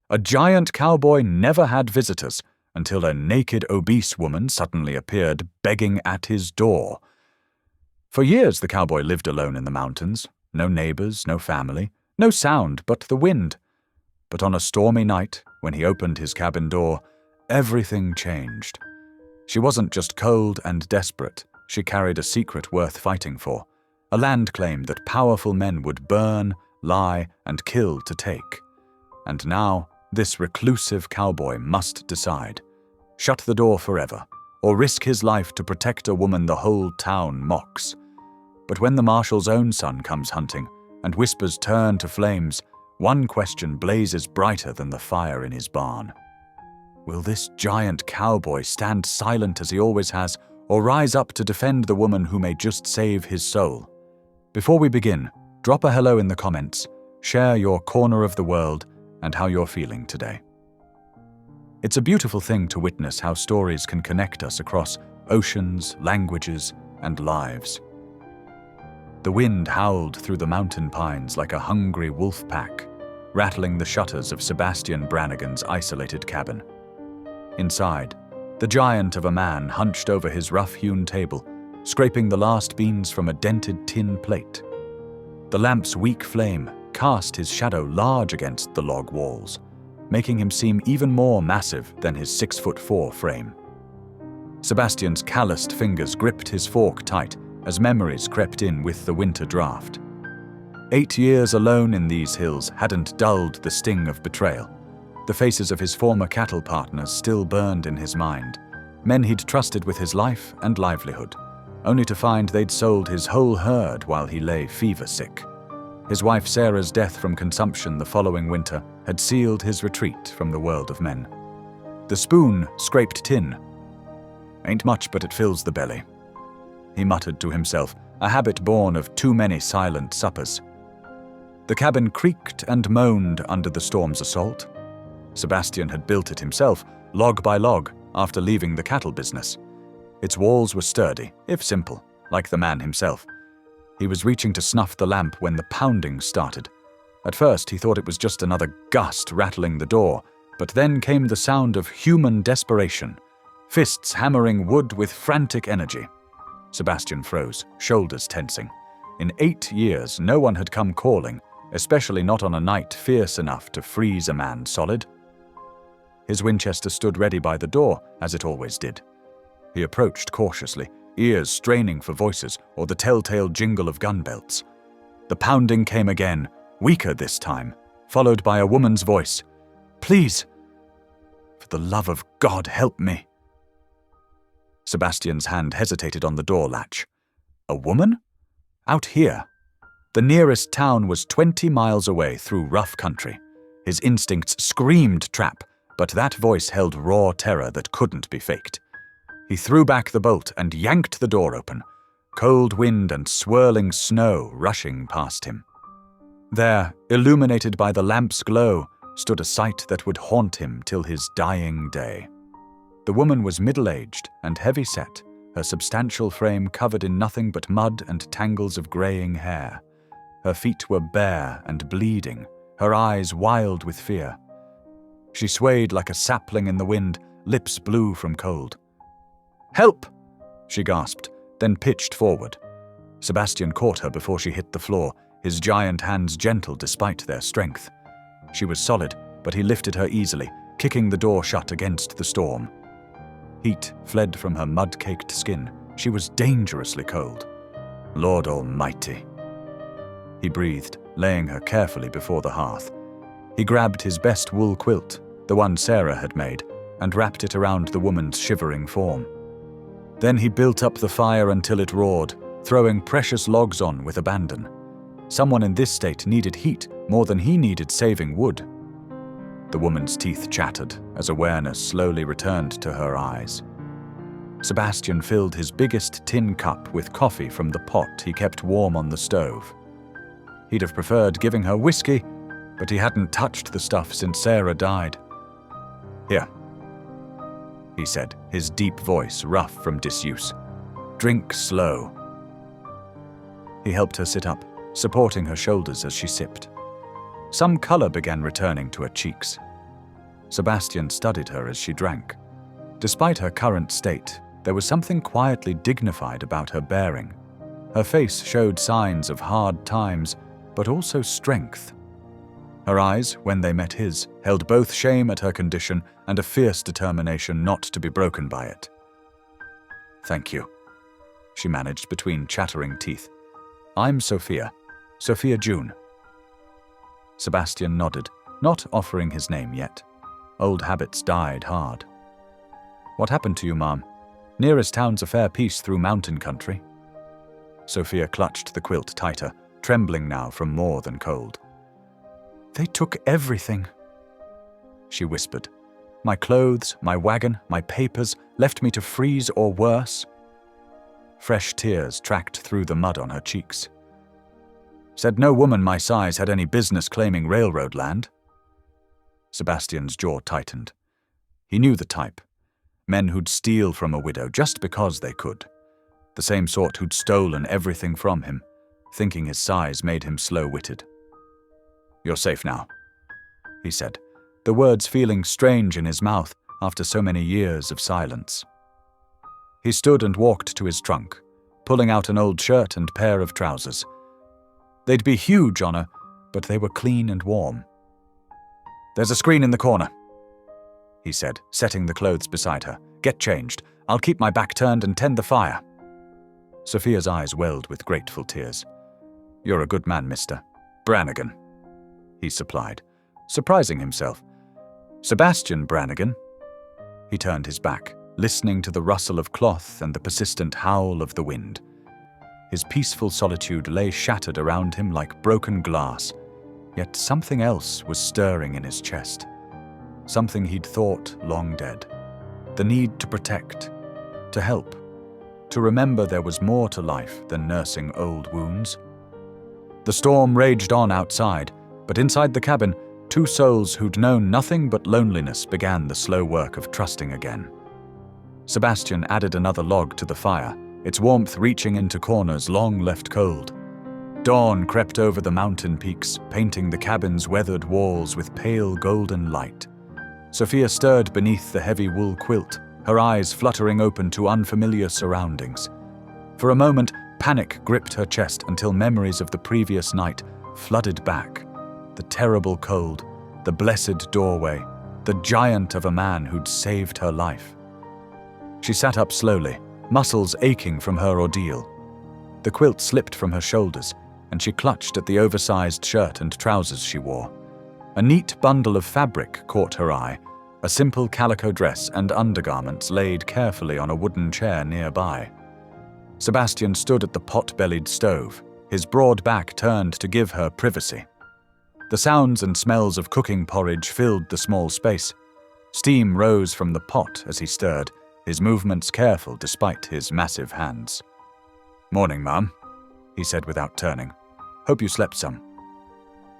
A giant cowboy never had visitors until a naked obese woman suddenly appeared begging at his door. For years the cowboy lived alone in the mountains. No neighbors, no family, no sound but the wind. But on a stormy night, when he opened his cabin door, everything changed. She wasn't just cold and desperate. She carried a secret worth fighting for. A land claim that powerful men would burn, lie, and kill to take. And now, this reclusive cowboy must decide. Shut the door forever, or risk his life to protect a woman the whole town mocks. But when the marshal's own son comes hunting, and whispers turn to flames, one question blazes brighter than the fire in his barn. Will this giant cowboy stand silent as he always has, or rise up to defend the woman who may just save his soul? Before we begin, drop a hello in the comments, share your corner of the world, and how you're feeling today. It's a beautiful thing to witness how stories can connect us across oceans, languages, and lives. The wind howled through the mountain pines like a hungry wolf pack, rattling the shutters of Sebastian Brannigan's isolated cabin. Inside, the giant of a man hunched over his rough-hewn table, scraping the last beans from a dented tin plate. The lamp's weak flame cast his shadow large against the log walls, making him seem even more massive than his 6'4" frame. Sebastian's calloused fingers gripped his fork tight as memories crept in with the winter draft. 8 years alone in these hills hadn't dulled the sting of betrayal. The faces of his former cattle partners still burned in his mind, men he'd trusted with his life and livelihood, only to find they'd sold his whole herd while he lay fever-sick. His wife Sarah's death from consumption the following winter had sealed his retreat from the world of men. The spoon scraped tin. "Ain't much, but it fills the belly," he muttered to himself, a habit born of too many silent suppers. The cabin creaked and moaned under the storm's assault. Sebastian had built it himself, log by log, after leaving the cattle business. Its walls were sturdy, if simple, like the man himself. He was reaching to snuff the lamp when the pounding started. At first, he thought it was just another gust rattling the door, but then came the sound of human desperation, fists hammering wood with frantic energy. Sebastian froze, shoulders tensing. In 8 years, no one had come calling, especially not on a night fierce enough to freeze a man solid. His Winchester stood ready by the door, as it always did. He approached cautiously, ears straining for voices or the telltale jingle of gun belts. The pounding came again, weaker this time, followed by a woman's voice. "Please, for the love of God, help me." Sebastian's hand hesitated on the door latch. A woman? Out here? The nearest town was 20 miles away through rough country. His instincts screamed trap, but that voice held raw terror that couldn't be faked. He threw back the bolt and yanked the door open, cold wind and swirling snow rushing past him. There, illuminated by the lamp's glow, stood a sight that would haunt him till his dying day. The woman was middle-aged and heavy-set, her substantial frame covered in nothing but mud and tangles of graying hair. Her feet were bare and bleeding, her eyes wild with fear. She swayed like a sapling in the wind, lips blue from cold. "Help!" she gasped, then pitched forward. Sebastian caught her before she hit the floor, his giant hands gentle despite their strength. She was solid, but he lifted her easily, kicking the door shut against the storm. Heat fled from her mud-caked skin. She was dangerously cold. "Lord Almighty!" He breathed, laying her carefully before the hearth. He grabbed his best wool quilt, the one Sarah had made, and wrapped it around the woman's shivering form. Then he built up the fire until it roared, throwing precious logs on with abandon. Someone in this state needed heat more than he needed saving wood. The woman's teeth chattered as awareness slowly returned to her eyes. Sebastian filled his biggest tin cup with coffee from the pot he kept warm on the stove. He'd have preferred giving her whiskey, but he hadn't touched the stuff since Sarah died. "Here," he said, his deep voice rough from disuse. "Drink slow." He helped her sit up, supporting her shoulders as she sipped. Some color began returning to her cheeks. Sebastian studied her as she drank. Despite her current state, there was something quietly dignified about her bearing. Her face showed signs of hard times, but also strength. Her eyes, when they met his, held both shame at her condition and a fierce determination not to be broken by it. "Thank you," she managed between chattering teeth. "I'm Sophia June." Sebastian nodded, not offering his name yet. Old habits died hard. "What happened to you, Mom? Nearest town's a fair piece through mountain country." Sophia clutched the quilt tighter, trembling now from more than cold. "They took everything," she whispered. "My clothes, my wagon, my papers, left me to freeze or worse." Fresh tears tracked through the mud on her cheeks. "Said no woman my size had any business claiming railroad land." Sebastian's jaw tightened. He knew the type. Men who'd steal from a widow just because they could. The same sort who'd stolen everything from him, thinking his size made him slow-witted. "You're safe now," he said, the words feeling strange in his mouth after so many years of silence. He stood and walked to his trunk, pulling out an old shirt and pair of trousers. They'd be huge on her, but they were clean and warm. "There's a screen in the corner," he said, setting the clothes beside her. "Get changed. I'll keep my back turned and tend the fire." Sophia's eyes welled with grateful tears. "You're a good man, Mr. Brannigan," he supplied, surprising himself. "Sebastian Brannigan?" He turned his back, listening to the rustle of cloth and the persistent howl of the wind. His peaceful solitude lay shattered around him like broken glass, yet something else was stirring in his chest. Something he'd thought long dead. The need to protect, to help, to remember there was more to life than nursing old wounds. The storm raged on outside, but inside the cabin, two souls who'd known nothing but loneliness began the slow work of trusting again. Sebastian added another log to the fire, its warmth reaching into corners long left cold. Dawn crept over the mountain peaks, painting the cabin's weathered walls with pale golden light. Sophia stirred beneath the heavy wool quilt, her eyes fluttering open to unfamiliar surroundings. For a moment, panic gripped her chest until memories of the previous night flooded back. The terrible cold, the blessed doorway, the giant of a man who'd saved her life. She sat up slowly, muscles aching from her ordeal. The quilt slipped from her shoulders, and she clutched at the oversized shirt and trousers she wore. A neat bundle of fabric caught her eye, a simple calico dress and undergarments laid carefully on a wooden chair nearby. Sebastian stood at the pot-bellied stove, his broad back turned to give her privacy. The sounds and smells of cooking porridge filled the small space. Steam rose from the pot as he stirred, his movements careful despite his massive hands. "Morning, Mum," he said without turning. "Hope you slept some."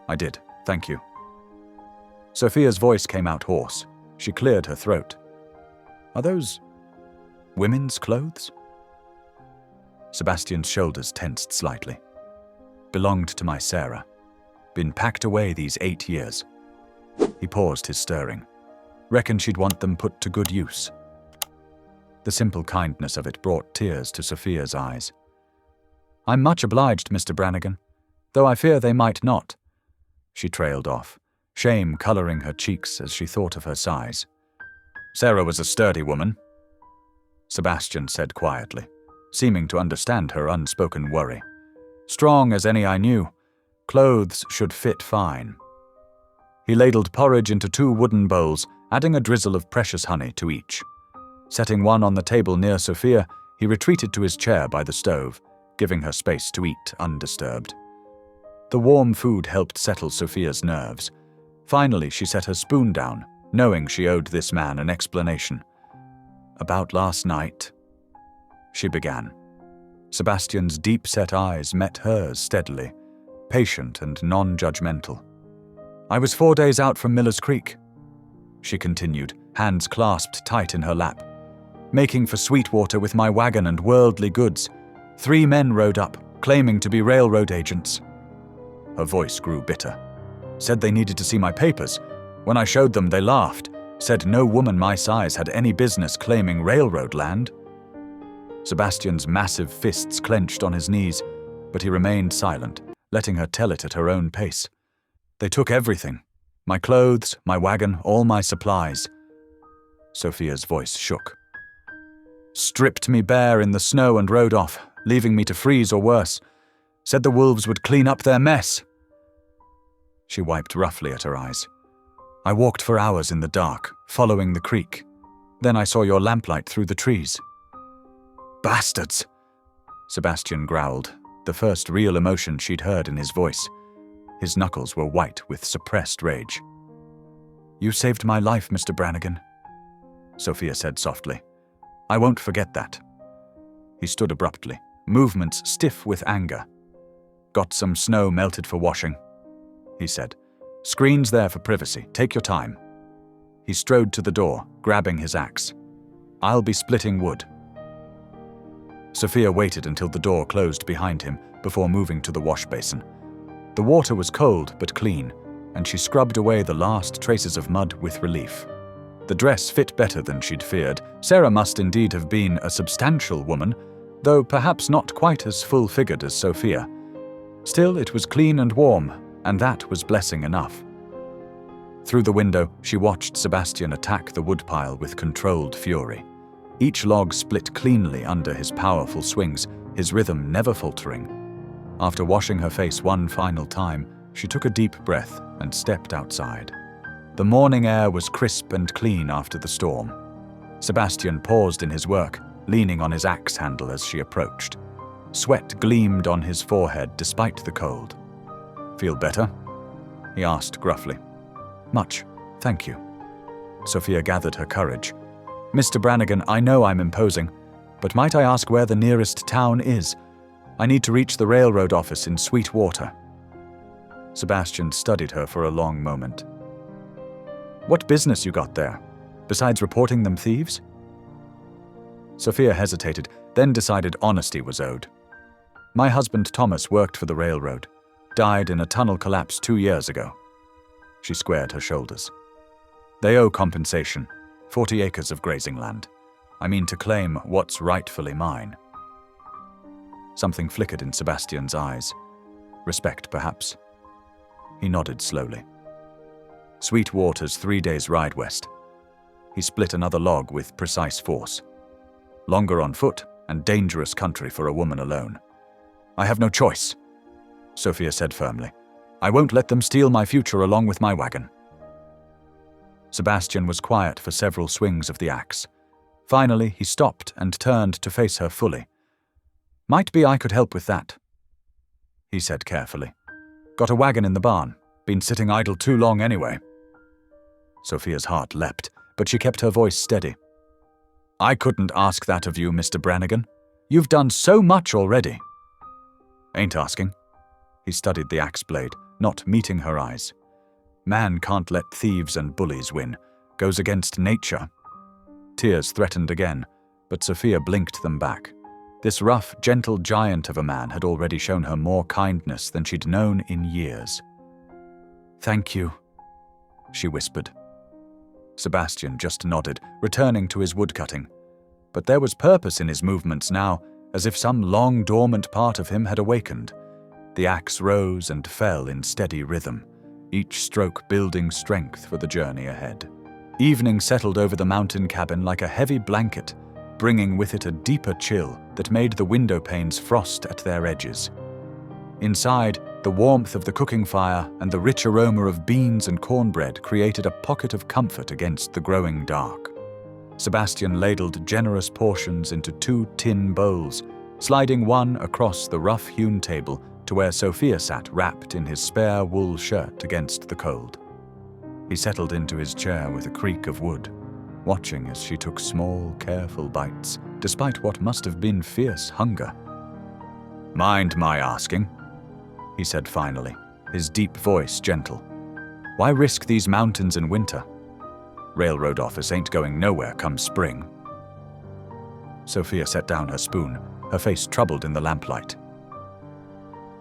"I did, thank you." Sophia's voice came out hoarse. She cleared her throat. "Are those women's clothes?" Sebastian's shoulders tensed slightly. "Belonged to my Sarah. Been packed away these 8 years." He paused his stirring. Reckoned she'd want them put to good use. The simple kindness of it brought tears to Sophia's eyes. "I'm much obliged, Mr. Brannigan, though I fear they might not." She trailed off, shame coloring her cheeks as she thought of her size. "Sarah was a sturdy woman," Sebastian said quietly, seeming to understand her unspoken worry. "Strong as any I knew. Clothes should fit fine." He ladled porridge into 2 wooden bowls, adding a drizzle of precious honey to each. Setting one on the table near Sophia, he retreated to his chair by the stove, giving her space to eat undisturbed. The warm food helped settle Sophia's nerves. Finally, she set her spoon down, knowing she owed this man an explanation. "About last night," she began. Sebastian's deep-set eyes met hers steadily, patient and non-judgmental. "I was 4 days out from Miller's Creek," she continued, hands clasped tight in her lap. "Making for Sweetwater with my wagon and worldly goods. 3 men rode up, claiming to be railroad agents." Her voice grew bitter. "Said they needed to see my papers. When I showed them, they laughed. Said no woman my size had any business claiming railroad land. Sebastian's massive fists clenched on his knees, but he remained silent, letting her tell it at her own pace. They took everything. My clothes, my wagon, all my supplies. Sophia's voice shook. Stripped me bare in the snow and rode off, leaving me to freeze or worse. Said the wolves would clean up their mess. She wiped roughly at her eyes. I walked for hours in the dark, following the creek. Then I saw your lamplight through the trees. Bastards! Sebastian growled, the first real emotion she'd heard in his voice. His knuckles were white with suppressed rage. You saved my life, Mr. Brannigan, Sophia said softly. I won't forget that. He stood abruptly, movements stiff with anger. Got some snow melted for washing, he said. Screens there for privacy. Take your time. He strode to the door, grabbing his axe. I'll be splitting wood. Sophia waited until the door closed behind him before moving to the wash basin. The water was cold but clean, and she scrubbed away the last traces of mud with relief. The dress fit better than she'd feared. Sarah must indeed have been a substantial woman, though perhaps not quite as full-figured as Sophia. Still, it was clean and warm, and that was blessing enough. Through the window, she watched Sebastian attack the woodpile with controlled fury. Each log split cleanly under his powerful swings, his rhythm never faltering. After washing her face one final time, she took a deep breath and stepped outside. The morning air was crisp and clean after the storm. Sebastian paused in his work, leaning on his axe handle as she approached. Sweat gleamed on his forehead despite the cold. Feel better? He asked gruffly. Much, thank you. Sophia gathered her courage. Mr. Brannigan, I know I'm imposing, but might I ask where the nearest town is? I need to reach the railroad office in Sweetwater. Sebastian studied her for a long moment. What business you got there, besides reporting them thieves? Sophia hesitated, then decided honesty was owed. My husband Thomas worked for the railroad, died in a tunnel collapse 2 years ago. She squared her shoulders. They owe compensation, 40 acres of grazing land. I mean to claim what's rightfully mine. Something flickered in Sebastian's eyes. Respect, perhaps. He nodded slowly. Sweetwater's 3 days' ride west. He split another log with precise force. Longer on foot and dangerous country for a woman alone. I have no choice, Sophia said firmly. I won't let them steal my future along with my wagon. Sebastian was quiet for several swings of the axe. Finally, he stopped and turned to face her fully. Might be I could help with that, he said carefully. Got a wagon in the barn. Been sitting idle too long anyway. Sophia's heart leapt, but she kept her voice steady. I couldn't ask that of you, Mr. Brannigan. You've done so much already. Ain't asking. He studied the axe blade, not meeting her eyes. Man can't let thieves and bullies win. Goes against nature. Tears threatened again, but Sophia blinked them back. This rough, gentle giant of a man had already shown her more kindness than she'd known in years. Thank you, she whispered. Sebastian just nodded, returning to his woodcutting. But there was purpose in his movements now, as if some long-dormant part of him had awakened. The axe rose and fell in steady rhythm, each stroke building strength for the journey ahead. Evening settled over the mountain cabin like a heavy blanket, bringing with it a deeper chill that made the window panes frost at their edges. Inside, the warmth of the cooking fire and the rich aroma of beans and cornbread created a pocket of comfort against the growing dark. Sebastian ladled generous portions into 2 tin bowls, sliding one across the rough-hewn table to where Sophia sat wrapped in his spare wool shirt against the cold. He settled into his chair with a creak of wood, watching as she took small, careful bites, despite what must have been fierce hunger. Mind my asking? He said finally, his deep voice gentle. Why risk these mountains in winter? Railroad office ain't going nowhere come spring. Sophia set down her spoon, her face troubled in the lamplight.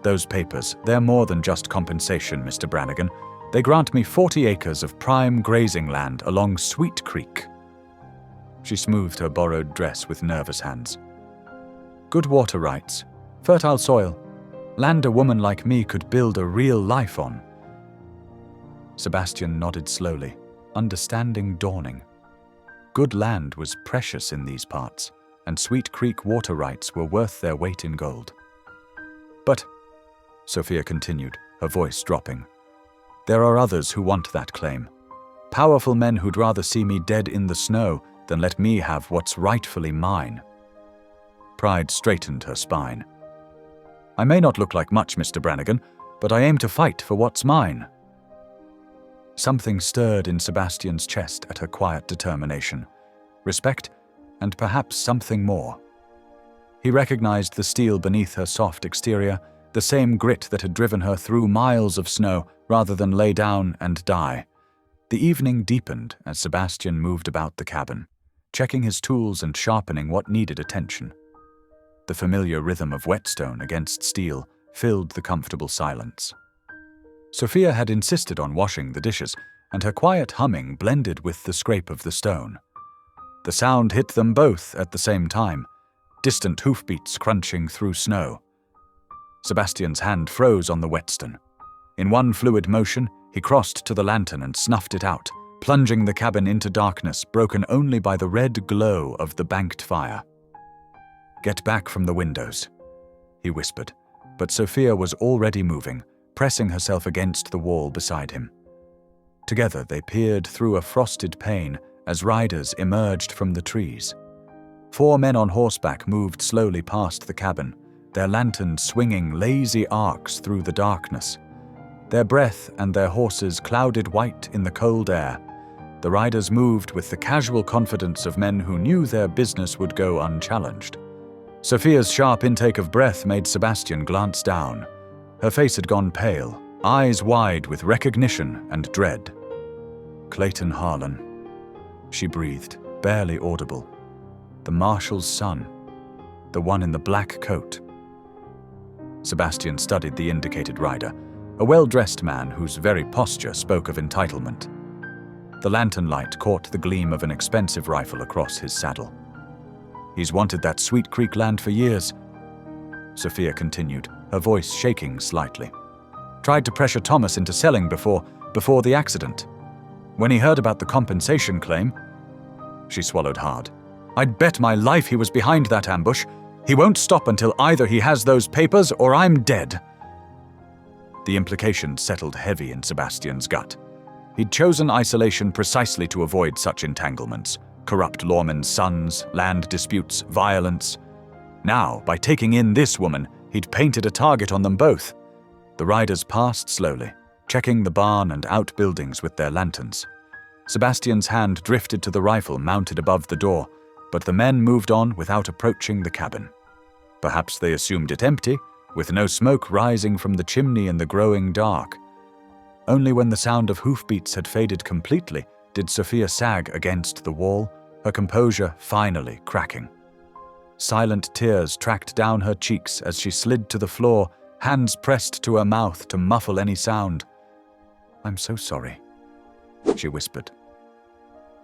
Those papers, they're more than just compensation, Mr. Brannigan. They grant me 40 acres of prime grazing land along Sweet Creek." She smoothed her borrowed dress with nervous hands. "Good water rights, fertile soil, land a woman like me could build a real life on." Sebastian nodded slowly, understanding dawning. Good land was precious in these parts, and Sweet Creek water rights were worth their weight in gold. "But," Sophia continued, her voice dropping, "there are others who want that claim. Powerful men who'd rather see me dead in the snow than let me have what's rightfully mine." Pride straightened her spine. "I may not look like much, Mr. Brannigan, but I aim to fight for what's mine." Something stirred in Sebastian's chest at her quiet determination. Respect, and perhaps something more. He recognized the steel beneath her soft exterior, the same grit that had driven her through miles of snow rather than lay down and die. The evening deepened as Sebastian moved about the cabin, checking his tools and sharpening what needed attention. The familiar rhythm of whetstone against steel filled the comfortable silence. Sophia had insisted on washing the dishes, and her quiet humming blended with the scrape of the stone. The sound hit them both at the same time, distant hoofbeats crunching through snow. Sebastian's hand froze on the whetstone. In one fluid motion, he crossed to the lantern and snuffed it out, plunging the cabin into darkness broken only by the red glow of the banked fire. "Get back from the windows," he whispered, but Sophia was already moving, pressing herself against the wall beside him. Together they peered through a frosted pane as riders emerged from the trees. 4 men on horseback moved slowly past the cabin, their lanterns swinging lazy arcs through the darkness. Their breath and their horses clouded white in the cold air. The riders moved with the casual confidence of men who knew their business would go unchallenged. Sophia's sharp intake of breath made Sebastian glance down. Her face had gone pale, eyes wide with recognition and dread. "Clayton Harlan," she breathed, barely audible. "The marshal's son. The one in the black coat." Sebastian studied the indicated rider, a well-dressed man whose very posture spoke of entitlement. The lantern light caught the gleam of an expensive rifle across his saddle. "He's wanted that Sweet Creek land for years," Sophia continued, her voice shaking slightly. "Tried to pressure Thomas into selling before the accident. When he heard about the compensation claim," she swallowed hard, "I'd bet my life he was behind that ambush. He won't stop until either he has those papers or I'm dead." The implication settled heavy in Sebastian's gut. He'd chosen isolation precisely to avoid such entanglements: corrupt lawmen's sons, land disputes, violence. Now, by taking in this woman, he'd painted a target on them both. The riders passed slowly, checking the barn and outbuildings with their lanterns. Sebastian's hand drifted to the rifle mounted above the door, but the men moved on without approaching the cabin. Perhaps they assumed it empty, with no smoke rising from the chimney in the growing dark. Only when the sound of hoofbeats had faded completely did Sophia sag against the wall, her composure finally cracking. Silent tears tracked down her cheeks as she slid to the floor, hands pressed to her mouth to muffle any sound. "I'm so sorry," she whispered.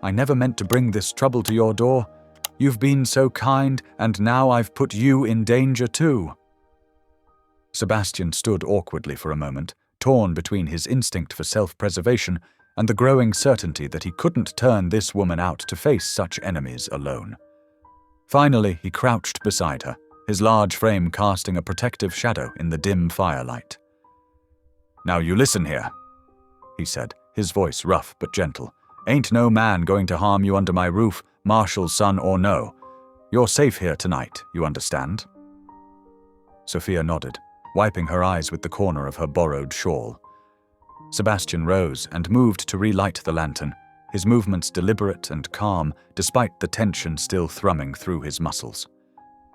"I never meant to bring this trouble to your door. You've been so kind, and now I've put you in danger too." Sebastian stood awkwardly for a moment, torn between his instinct for self-preservation and the growing certainty that he couldn't turn this woman out to face such enemies alone. Finally, he crouched beside her, his large frame casting a protective shadow in the dim firelight. "Now you listen here," he said, his voice rough but gentle. "Ain't no man going to harm you under my roof, marshal's son or no. You're safe here tonight, you understand?" Sophia nodded, wiping her eyes with the corner of her borrowed shawl. Sebastian rose and moved to relight the lantern, his movements deliberate and calm despite the tension still thrumming through his muscles.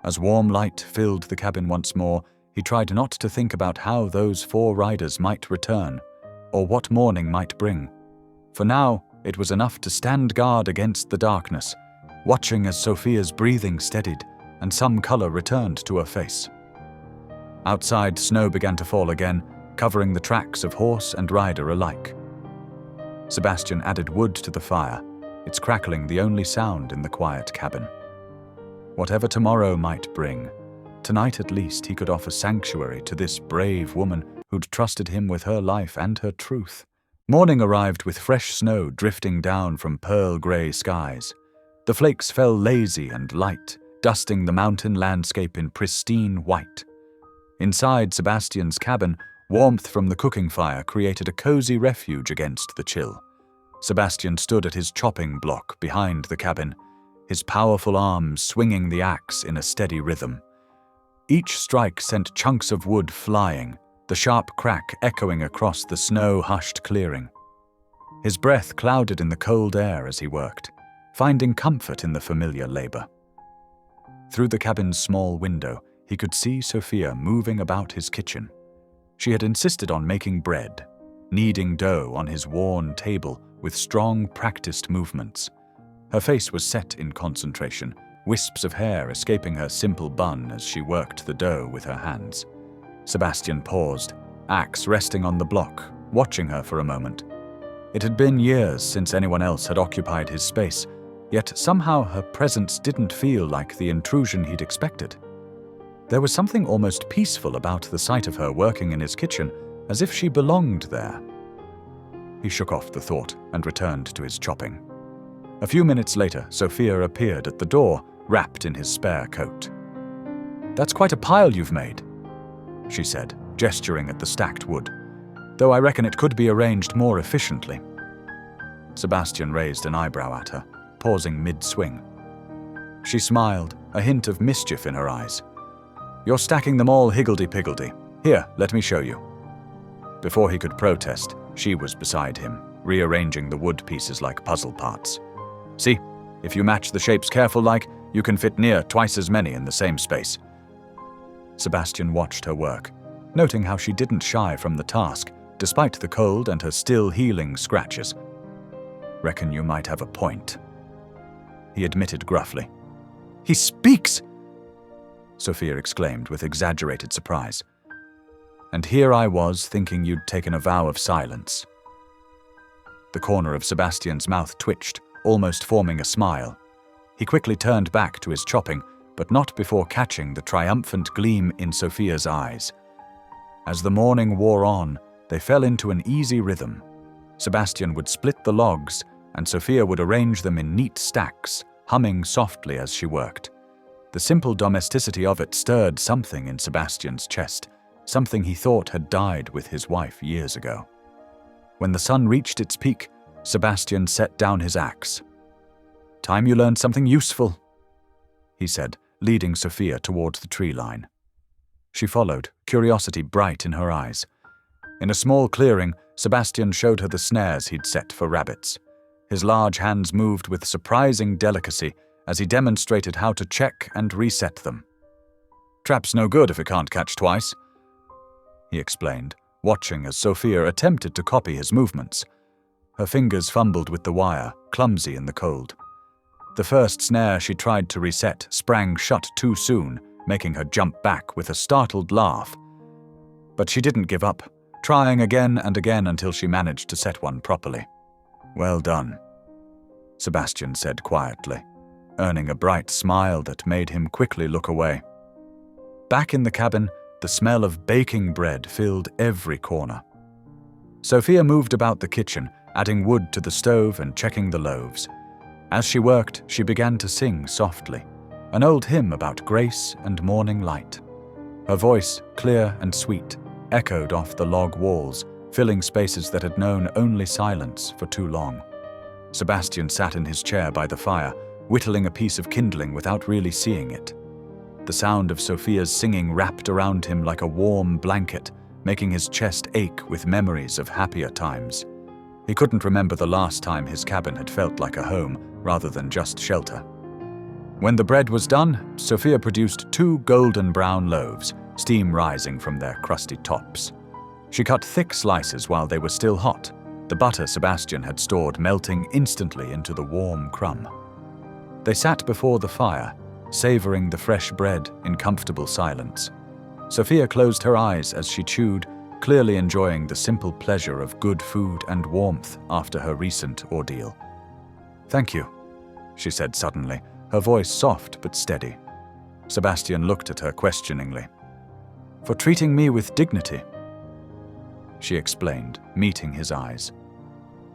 As warm light filled the cabin once more, he tried not to think about how those 4 riders might return, or what morning might bring. For now, it was enough to stand guard against the darkness, watching as Sophia's breathing steadied and some color returned to her face. Outside, snow began to fall again, covering the tracks of horse and rider alike. Sebastian added wood to the fire, its crackling the only sound in the quiet cabin. Whatever tomorrow might bring, tonight at least he could offer sanctuary to this brave woman who'd trusted him with her life and her truth. Morning arrived with fresh snow drifting down from pearl-grey skies. The flakes fell lazy and light, dusting the mountain landscape in pristine white. Inside Sebastian's cabin, warmth from the cooking fire created a cozy refuge against the chill. Sebastian stood at his chopping block behind the cabin, his powerful arms swinging the axe in a steady rhythm. Each strike sent chunks of wood flying, the sharp crack echoing across the snow-hushed clearing. His breath clouded in the cold air as he worked, finding comfort in the familiar labor. Through the cabin's small window, he could see Sophia moving about his kitchen. She had insisted on making bread, kneading dough on his worn table with strong, practiced movements. Her face was set in concentration, wisps of hair escaping her simple bun as she worked the dough with her hands. Sebastian paused, axe resting on the block, watching her for a moment. It had been years since anyone else had occupied his space, yet somehow her presence didn't feel like the intrusion he'd expected. There was something almost peaceful about the sight of her working in his kitchen, as if she belonged there. He shook off the thought and returned to his chopping. A few minutes later, Sophia appeared at the door, wrapped in his spare coat. "That's quite a pile you've made," she said, gesturing at the stacked wood, "though I reckon it could be arranged more efficiently." Sebastian raised an eyebrow at her, pausing mid-swing. She smiled, a hint of mischief in her eyes. "You're stacking them all higgledy-piggledy. Here, let me show you." Before he could protest, she was beside him, rearranging the wood pieces like puzzle parts. "See, if you match the shapes careful-like, you can fit near twice as many in the same space." Sebastian watched her work, noting how she didn't shy from the task, despite the cold and her still healing scratches. "Reckon you might have a point," he admitted gruffly. "He speaks!" Sophia exclaimed with exaggerated surprise. "And here I was thinking you'd taken a vow of silence." The corner of Sebastian's mouth twitched, almost forming a smile. He quickly turned back to his chopping, but not before catching the triumphant gleam in Sophia's eyes. As the morning wore on, they fell into an easy rhythm. Sebastian would split the logs, and Sophia would arrange them in neat stacks, humming softly as she worked. The simple domesticity of it stirred something in Sebastian's chest, something he thought had died with his wife years ago. When the sun reached its peak, Sebastian set down his axe. "Time you learned something useful," he said, leading Sophia towards the tree line. She followed, curiosity bright in her eyes. In a small clearing, Sebastian showed her the snares he'd set for rabbits. His large hands moved with surprising delicacy as he demonstrated how to check and reset them. "Trap's no good if it can't catch twice," he explained, watching as Sophia attempted to copy his movements. Her fingers fumbled with the wire, clumsy in the cold. The first snare she tried to reset sprang shut too soon, making her jump back with a startled laugh. But she didn't give up, trying again and again until she managed to set one properly. "Well done," Sebastian said quietly, earning a bright smile that made him quickly look away. Back in the cabin, the smell of baking bread filled every corner. Sophia moved about the kitchen, adding wood to the stove and checking the loaves. As she worked, she began to sing softly, an old hymn about grace and morning light. Her voice, clear and sweet, echoed off the log walls, filling spaces that had known only silence for too long. Sebastian sat in his chair by the fire, whittling a piece of kindling without really seeing it. The sound of Sophia's singing wrapped around him like a warm blanket, making his chest ache with memories of happier times. He couldn't remember the last time his cabin had felt like a home rather than just shelter. When the bread was done, Sophia produced 2 golden brown loaves, steam rising from their crusty tops. She cut thick slices while they were still hot, the butter Sebastian had stored melting instantly into the warm crumb. They sat before the fire, savoring the fresh bread in comfortable silence. Sophia closed her eyes as she chewed, clearly enjoying the simple pleasure of good food and warmth after her recent ordeal. "Thank you," she said suddenly, her voice soft but steady. Sebastian looked at her questioningly. "For treating me with dignity," she explained, meeting his eyes.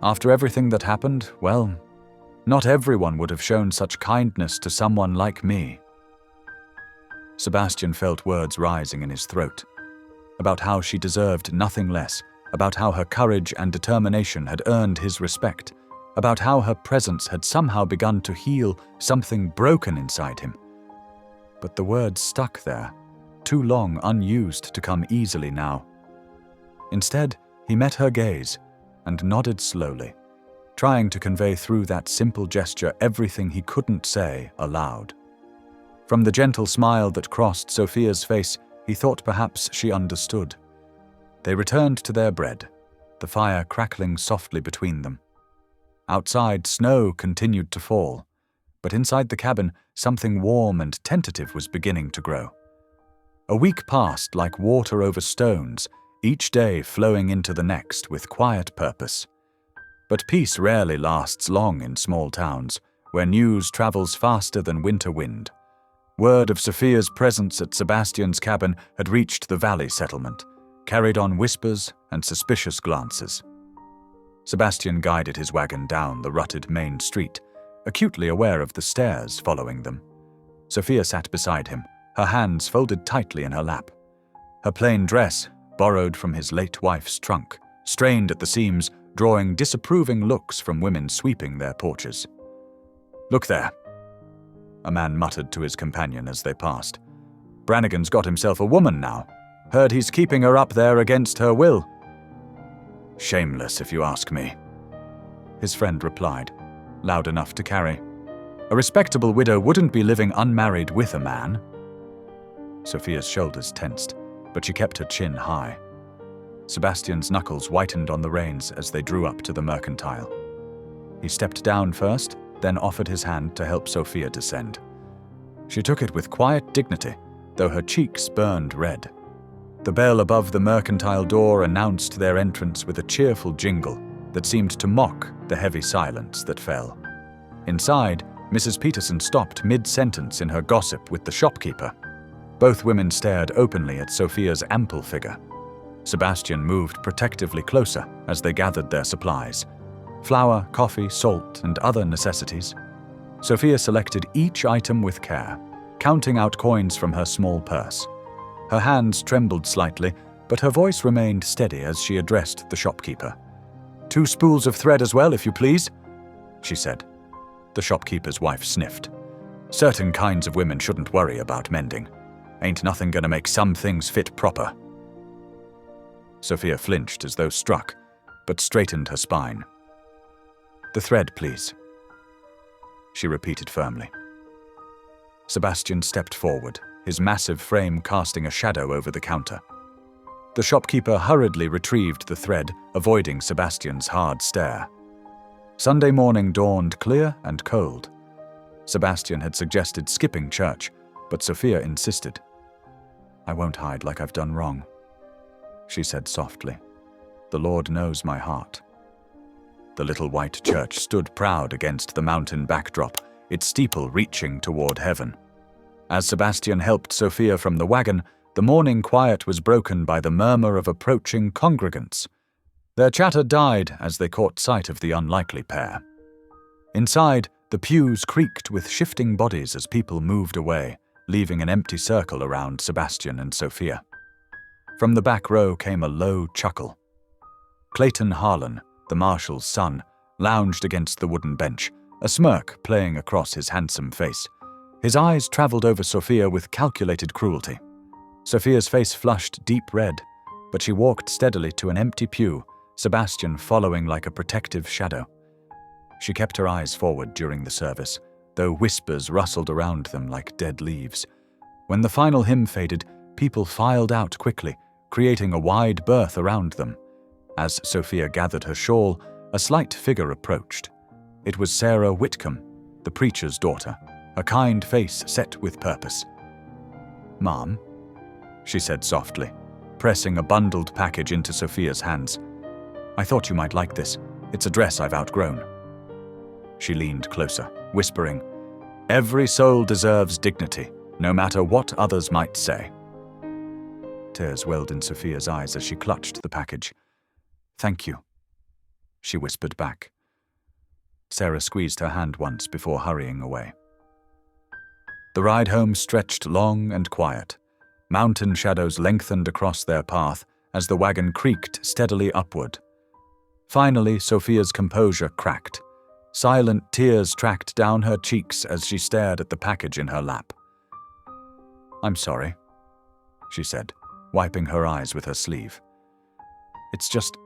"After everything that happened, well, not everyone would have shown such kindness to someone like me." Sebastian felt words rising in his throat, about how she deserved nothing less, about how her courage and determination had earned his respect, about how her presence had somehow begun to heal something broken inside him. But the words stuck there, too long unused to come easily now. Instead, he met her gaze and nodded slowly, trying to convey through that simple gesture everything he couldn't say aloud. From the gentle smile that crossed Sophia's face, he thought perhaps she understood. They returned to their bread, the fire crackling softly between them. Outside, snow continued to fall, but inside the cabin, something warm and tentative was beginning to grow. A week passed like water over stones, each day flowing into the next with quiet purpose. But peace rarely lasts long in small towns, where news travels faster than winter wind. Word of Sophia's presence at Sebastian's cabin had reached the valley settlement, carried on whispers and suspicious glances. Sebastian guided his wagon down the rutted main street, acutely aware of the stares following them. Sophia sat beside him, her hands folded tightly in her lap. Her plain dress, borrowed from his late wife's trunk, strained at the seams, drawing disapproving looks from women sweeping their porches. "Look there," a man muttered to his companion as they passed. "Brannigan's got himself a woman now. Heard he's keeping her up there against her will." "Shameless, if you ask me," his friend replied, loud enough to carry. "A respectable widow wouldn't be living unmarried with a man." Sophia's shoulders tensed, but she kept her chin high. Sebastian's knuckles whitened on the reins as they drew up to the mercantile. He stepped down first, then offered his hand to help Sophia descend. She took it with quiet dignity, though her cheeks burned red. The bell above the mercantile door announced their entrance with a cheerful jingle that seemed to mock the heavy silence that fell. Inside, Mrs. Peterson stopped mid-sentence in her gossip with the shopkeeper. Both women stared openly at Sophia's ample figure. Sebastian moved protectively closer as they gathered their supplies: flour, coffee, salt, and other necessities. Sophia selected each item with care, counting out coins from her small purse. Her hands trembled slightly, but her voice remained steady as she addressed the shopkeeper. "2 spools of thread as well, if you please," she said. The shopkeeper's wife sniffed. "Certain kinds of women shouldn't worry about mending. Ain't nothing gonna make some things fit proper." Sophia flinched as though struck, but straightened her spine. "The thread, please," she repeated firmly. Sebastian stepped forward, his massive frame casting a shadow over the counter. The shopkeeper hurriedly retrieved the thread, avoiding Sebastian's hard stare. Sunday morning dawned clear and cold. Sebastian had suggested skipping church, but Sophia insisted. "I won't hide like I've done wrong," she said softly. "The Lord knows my heart." The little white church stood proud against the mountain backdrop, its steeple reaching toward heaven. As Sebastian helped Sophia from the wagon, the morning quiet was broken by the murmur of approaching congregants. Their chatter died as they caught sight of the unlikely pair. Inside, the pews creaked with shifting bodies as people moved away, leaving an empty circle around Sebastian and Sophia. From the back row came a low chuckle. Clayton Harlan, the marshal's son, lounged against the wooden bench, a smirk playing across his handsome face. His eyes traveled over Sophia with calculated cruelty. Sophia's face flushed deep red, but she walked steadily to an empty pew, Sebastian following like a protective shadow. She kept her eyes forward during the service, though whispers rustled around them like dead leaves. When the final hymn faded, people filed out quickly, creating a wide berth around them. As Sophia gathered her shawl, a slight figure approached. It was Sarah Whitcomb, the preacher's daughter, a kind face set with purpose. "Mom," she said softly. pressing a bundled package into Sophia's hands. "I thought you might like this. It's a dress I've outgrown." She leaned closer, whispering, "Every soul deserves dignity, no matter what others might say." Tears welled in Sophia's eyes as she clutched the package. "Thank you," she whispered back. Sarah squeezed her hand once before hurrying away. The ride home stretched long and quiet. Mountain shadows lengthened across their path as the wagon creaked steadily upward. Finally, Sophia's composure cracked. Silent tears tracked down her cheeks as she stared at the package in her lap. "I'm sorry," she said, wiping her eyes with her sleeve. "It's just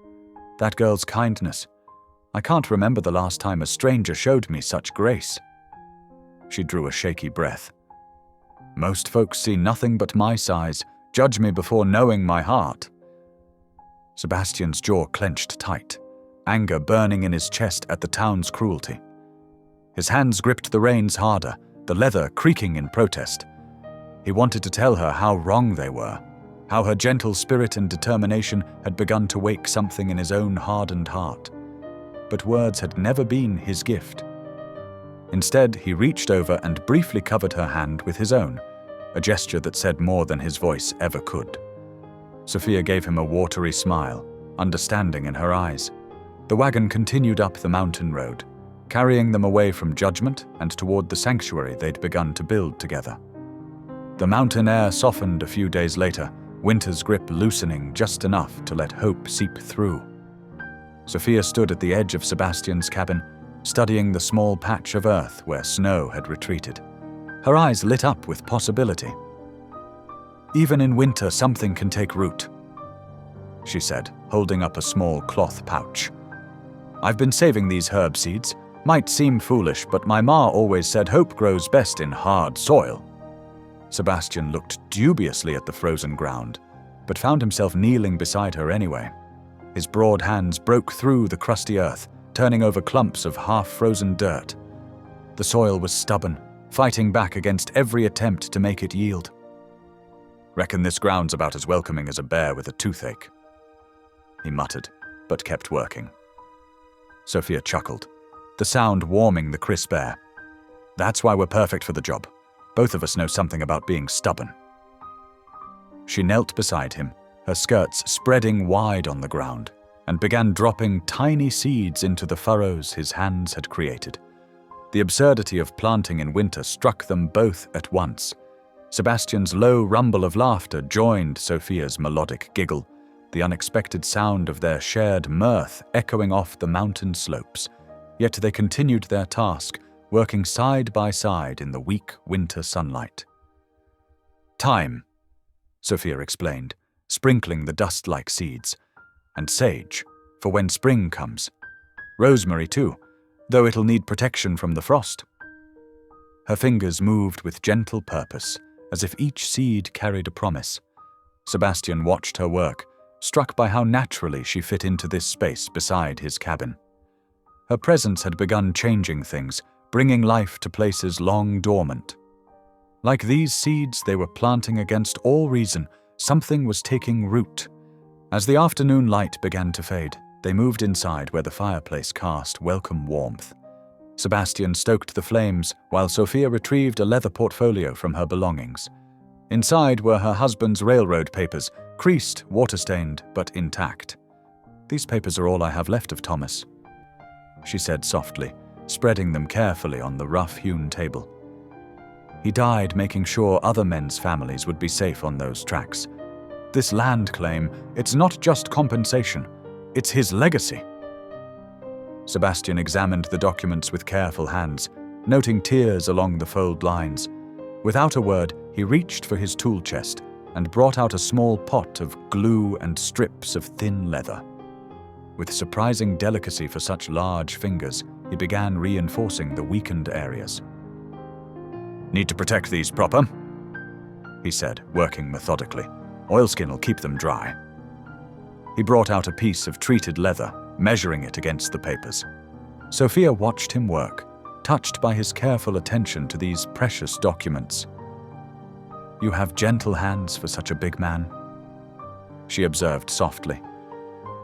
that girl's kindness. I can't remember the last time a stranger showed me such grace." She drew a shaky breath. "Most folks see nothing but my size, judge me before knowing my heart." Sebastian's jaw clenched tight, anger burning in his chest at the town's cruelty. His hands gripped the reins harder, the leather creaking in protest. He wanted to tell her how wrong they were, how her gentle spirit and determination had begun to wake something in his own hardened heart. But words had never been his gift. Instead, he reached over and briefly covered her hand with his own, a gesture that said more than his voice ever could. Sophia gave him a watery smile, understanding in her eyes. The wagon continued up the mountain road, carrying them away from judgment and toward the sanctuary they'd begun to build together. The mountain air softened a few days later, winter's grip loosening just enough to let hope seep through. Sophia stood at the edge of Sebastian's cabin, studying the small patch of earth where snow had retreated. Her eyes lit up with possibility. "Even in winter, something can take root," she said, holding up a small cloth pouch. "I've been saving these herb seeds. Might seem foolish, but my ma always said hope grows best in hard soil." Sebastian looked dubiously at the frozen ground, but found himself kneeling beside her anyway. His broad hands broke through the crusty earth, turning over clumps of half-frozen dirt. The soil was stubborn, fighting back against every attempt to make it yield. "Reckon this ground's about as welcoming as a bear with a toothache," he muttered, but kept working. Sophia chuckled, the sound warming the crisp air. "That's why we're perfect for the job. Both of us know something about being stubborn." She knelt beside him, her skirts spreading wide on the ground, and began dropping tiny seeds into the furrows his hands had created. The absurdity of planting in winter struck them both at once. Sebastian's low rumble of laughter joined Sophia's melodic giggle, the unexpected sound of their shared mirth echoing off the mountain slopes. Yet they continued their task, working side by side in the weak winter sunlight. "Thyme," Sophia explained, sprinkling the dust-like seeds, "and sage, for when spring comes. Rosemary too, though it'll need protection from the frost." Her fingers moved with gentle purpose, as if each seed carried a promise. Sebastian watched her work, struck by how naturally she fit into this space beside his cabin. Her presence had begun changing things, bringing life to places long dormant. Like these seeds they were planting against all reason, something was taking root. As the afternoon light began to fade, they moved inside where the fireplace cast welcome warmth. Sebastian stoked the flames while Sophia retrieved a leather portfolio from her belongings. Inside were her husband's railroad papers, creased, water-stained, but intact. "These papers are all I have left of Thomas," she said softly, spreading them carefully on the rough-hewn table. "He died making sure other men's families would be safe on those tracks. This land claim, it's not just compensation, it's his legacy." Sebastian examined the documents with careful hands, noting tears along the fold lines. Without a word, he reached for his tool chest and brought out a small pot of glue and strips of thin leather. With surprising delicacy for such large fingers, he began reinforcing the weakened areas. "Need to protect these proper," he said, working methodically. "Oilskin will keep them dry." He brought out a piece of treated leather, measuring it against the papers. Sophia watched him work, touched by his careful attention to these precious documents. "You have gentle hands for such a big man." she observed softly.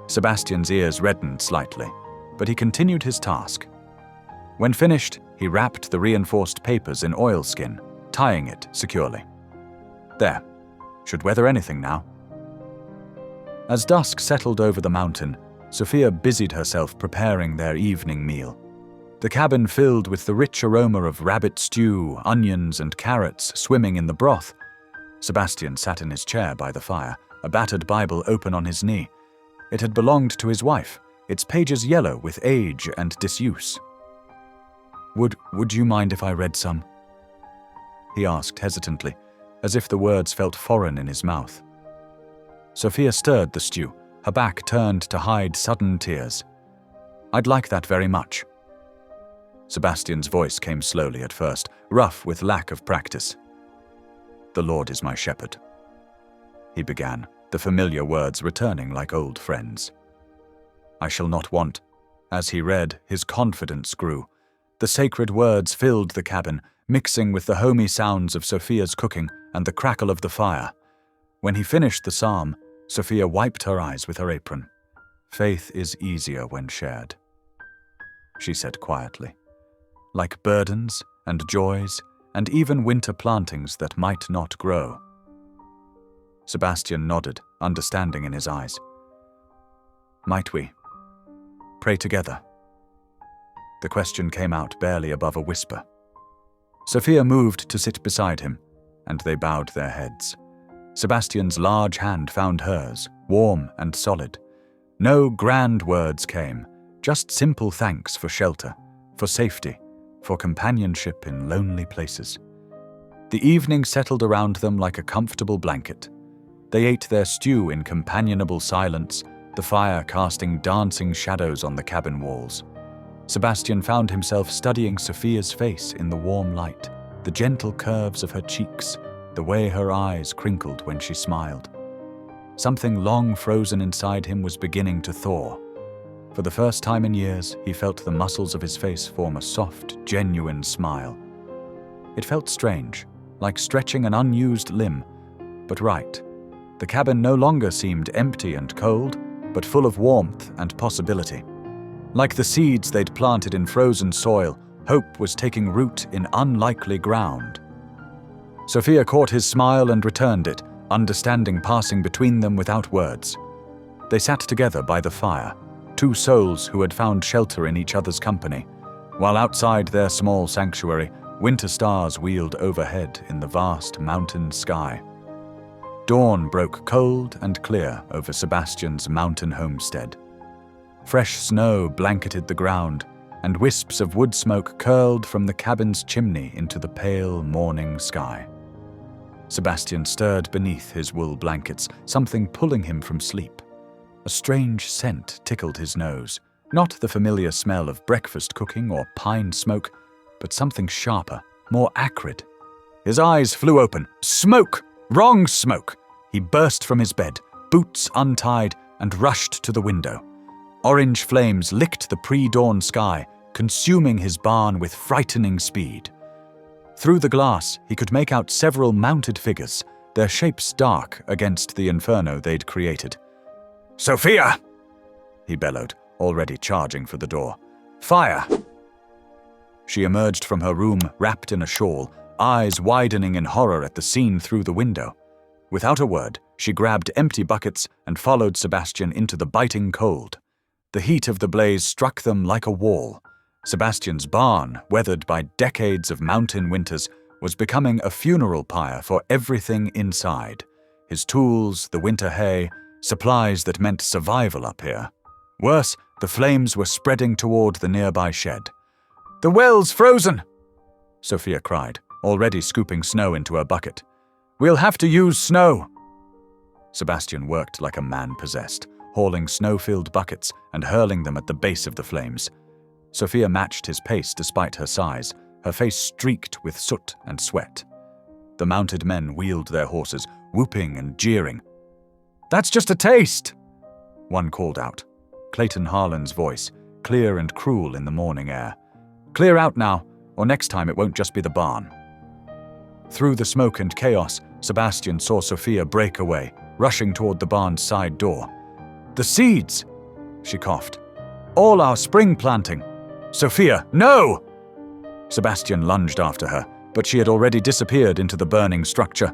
Sebastian's ears reddened slightly, but he continued his task. When finished, he wrapped the reinforced papers in oilskin, tying it securely. There, should weather anything now. As dusk settled over the mountain, Sophia busied herself preparing their evening meal. The cabin filled with the rich aroma of rabbit stew, onions, and carrots swimming in the broth. Sebastian sat in his chair by the fire, a battered Bible open on his knee. It had belonged to his wife, its pages yellow with age and disuse. Would you mind if I read some?" he asked hesitantly, as if the words felt foreign in his mouth. Sophia stirred the stew, her back turned to hide sudden tears. "I'd like that very much." Sebastian's voice came slowly at first, rough with lack of practice. "The Lord is my shepherd," he began, the familiar words returning like old friends. "I shall not want." As he read, his confidence grew. The sacred words filled the cabin, mixing with the homey sounds of Sophia's cooking and the crackle of the fire. When he finished the psalm, Sophia wiped her eyes with her apron. "Faith is easier when shared," she said quietly. "Like burdens and joys and even winter plantings that might not grow." Sebastian nodded, understanding in his eyes. "Might we pray together?" The question came out barely above a whisper. Sophia moved to sit beside him, and they bowed their heads. Sebastian's large hand found hers, warm and solid. No grand words came, just simple thanks for shelter, for safety, for companionship in lonely places. The evening settled around them like a comfortable blanket. They ate their stew in companionable silence, the fire casting dancing shadows on the cabin walls. Sebastian found himself studying Sophia's face in the warm light, the gentle curves of her cheeks, the way her eyes crinkled when she smiled. Something long frozen inside him was beginning to thaw. For the first time in years, he felt the muscles of his face form a soft, genuine smile. It felt strange, like stretching an unused limb, but right. The cabin no longer seemed empty and cold, but full of warmth and possibility. Like the seeds they'd planted in frozen soil, hope was taking root in unlikely ground. Sophia caught his smile and returned it, understanding passing between them without words. They sat together by the fire, two souls who had found shelter in each other's company, while outside their small sanctuary, winter stars wheeled overhead in the vast mountain sky. Dawn broke cold and clear over Sebastian's mountain homestead. Fresh snow blanketed the ground, and wisps of wood smoke curled from the cabin's chimney into the pale morning sky. Sebastian stirred beneath his wool blankets, something pulling him from sleep. A strange scent tickled his nose, not the familiar smell of breakfast cooking or pine smoke, but something sharper, more acrid. His eyes flew open. Smoke! Wrong smoke! He burst from his bed, boots untied, and rushed to the window. Orange flames licked the pre-dawn sky, consuming his barn with frightening speed. Through the glass, he could make out several mounted figures, their shapes dark against the inferno they'd created. "Sophia!" he bellowed, already charging for the door. "Fire!" She emerged from her room, wrapped in a shawl, eyes widening in horror at the scene through the window. Without a word, she grabbed empty buckets and followed Sebastian into the biting cold. The heat of the blaze struck them like a wall. Sebastian's barn, weathered by decades of mountain winters, was becoming a funeral pyre for everything inside. His tools, the winter hay, supplies that meant survival up here. Worse, the flames were spreading toward the nearby shed. "The well's frozen!" Sophia cried, already scooping snow into her bucket. "We'll have to use snow!" Sebastian worked like a man possessed, hauling snow-filled buckets and hurling them at the base of the flames. Sophia matched his pace despite her size, her face streaked with soot and sweat. The mounted men wheeled their horses, whooping and jeering. "That's just a taste!" one called out. Clayton Harlan's voice, clear and cruel in the morning air. "Clear out now, or next time it won't just be the barn." Through the smoke and chaos, Sebastian saw Sophia break away, rushing toward the barn's side door. "The seeds!" she coughed. "All our spring planting! Sophia, no!" Sebastian lunged after her, but she had already disappeared into the burning structure.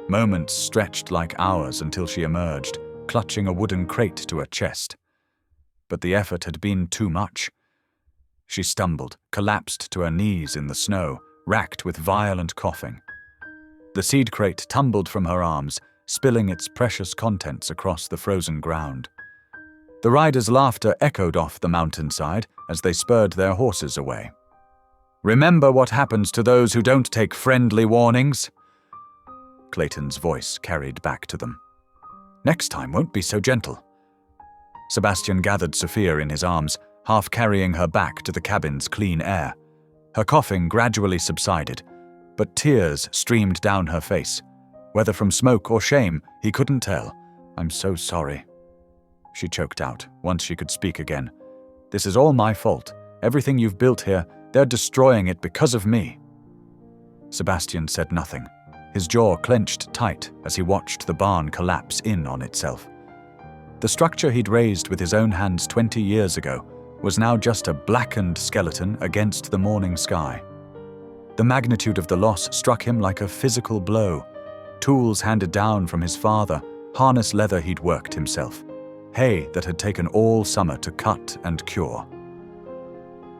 Moments stretched like hours until she emerged, clutching a wooden crate to her chest. But the effort had been too much. She stumbled, collapsed to her knees in the snow, racked with violent coughing. The seed crate tumbled from her arms, spilling its precious contents across the frozen ground. The riders' laughter echoed off the mountainside as they spurred their horses away. "Remember what happens to those who don't take friendly warnings?" Clayton's voice carried back to them. "Next time won't be so gentle." Sebastian gathered Sophia in his arms, half carrying her back to the cabin's clean air. Her coughing gradually subsided, but tears streamed down her face. Whether from smoke or shame, he couldn't tell. "I'm so sorry," she choked out, once she could speak again. "This is all my fault. Everything you've built here, they're destroying it because of me." Sebastian said nothing. His jaw clenched tight as he watched the barn collapse in on itself. The structure he'd raised with his own hands 20 years ago was now just a blackened skeleton against the morning sky. The magnitude of the loss struck him like a physical blow. Tools handed down from his father, harness leather he'd worked himself, hay that had taken all summer to cut and cure.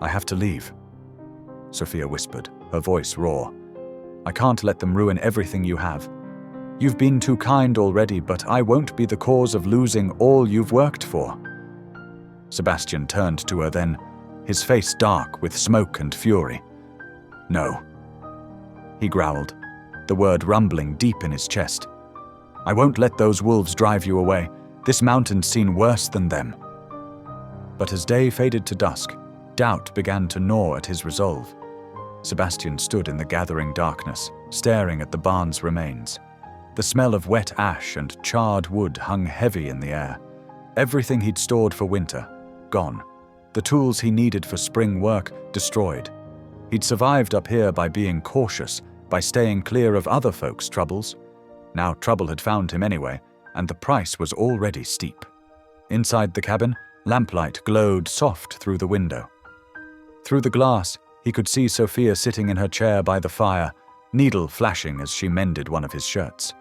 "I have to leave," Sophia whispered, her voice raw. "I can't let them ruin everything you have. You've been too kind already, but I won't be the cause of losing all you've worked for." Sebastian turned to her then, his face dark with smoke and fury. "No," he growled, the word rumbling deep in his chest. "I won't let those wolves drive you away. This mountain's seen worse than them." But as day faded to dusk, doubt began to gnaw at his resolve. Sebastian stood in the gathering darkness, staring at the barn's remains. The smell of wet ash and charred wood hung heavy in the air. Everything he'd stored for winter, gone. The tools he needed for spring work, destroyed. He'd survived up here by being cautious, by staying clear of other folks' troubles. Now trouble had found him anyway, and the price was already steep. Inside the cabin, lamplight glowed soft through the window. Through the glass, he could see Sophia sitting in her chair by the fire, needle flashing as she mended one of his shirts.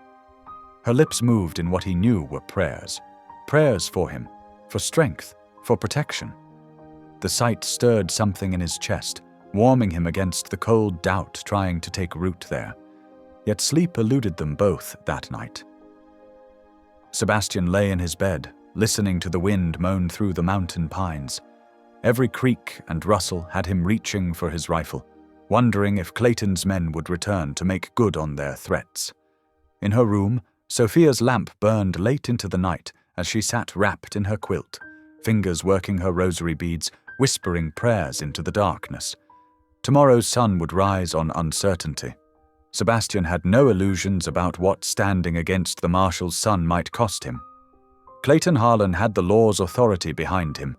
Her lips moved in what he knew were prayers. Prayers for him, for strength, for protection. The sight stirred something in his chest, warming him against the cold doubt trying to take root there. Yet sleep eluded them both that night. Sebastian lay in his bed, listening to the wind moan through the mountain pines. Every creak and rustle had him reaching for his rifle, wondering if Clayton's men would return to make good on their threats. In her room, Sophia's lamp burned late into the night as she sat wrapped in her quilt, fingers working her rosary beads, whispering prayers into the darkness. Tomorrow's sun would rise on uncertainty. Sebastian had no illusions about what standing against the marshal's son might cost him. Clayton Harlan had the law's authority behind him,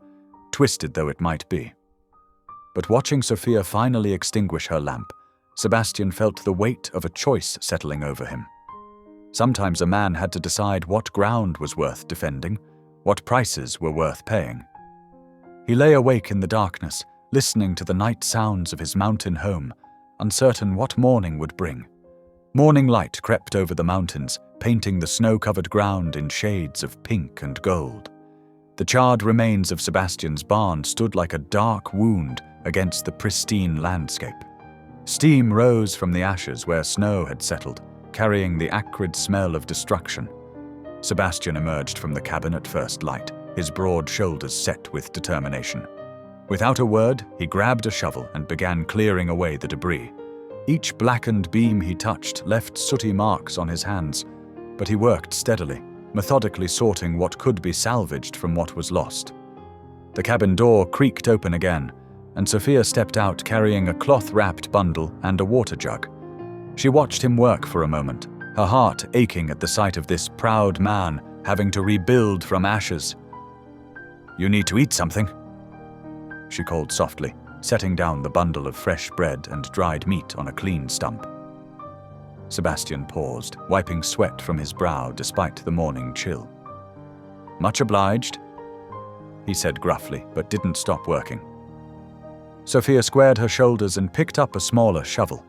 twisted though it might be. But watching Sophia finally extinguish her lamp, Sebastian felt the weight of a choice settling over him. Sometimes a man had to decide what ground was worth defending, what prices were worth paying. He lay awake in the darkness, listening to the night sounds of his mountain home, uncertain what morning would bring. Morning light crept over the mountains, painting the snow-covered ground in shades of pink and gold. The charred remains of Sebastian's barn stood like a dark wound against the pristine landscape. Steam rose from the ashes where snow had settled, carrying the acrid smell of destruction. Sebastian emerged from the cabin at first light, his broad shoulders set with determination. Without a word, he grabbed a shovel and began clearing away the debris. Each blackened beam he touched left sooty marks on his hands, but he worked steadily, methodically sorting what could be salvaged from what was lost. The cabin door creaked open again, and Sophia stepped out carrying a cloth-wrapped bundle and a water jug. She watched him work for a moment, her heart aching at the sight of this proud man having to rebuild from ashes. "You need to eat something," she called softly, setting down the bundle of fresh bread and dried meat on a clean stump. Sebastian paused, wiping sweat from his brow despite the morning chill. "Much obliged," he said gruffly, but didn't stop working. Sophia squared her shoulders and picked up a smaller shovel.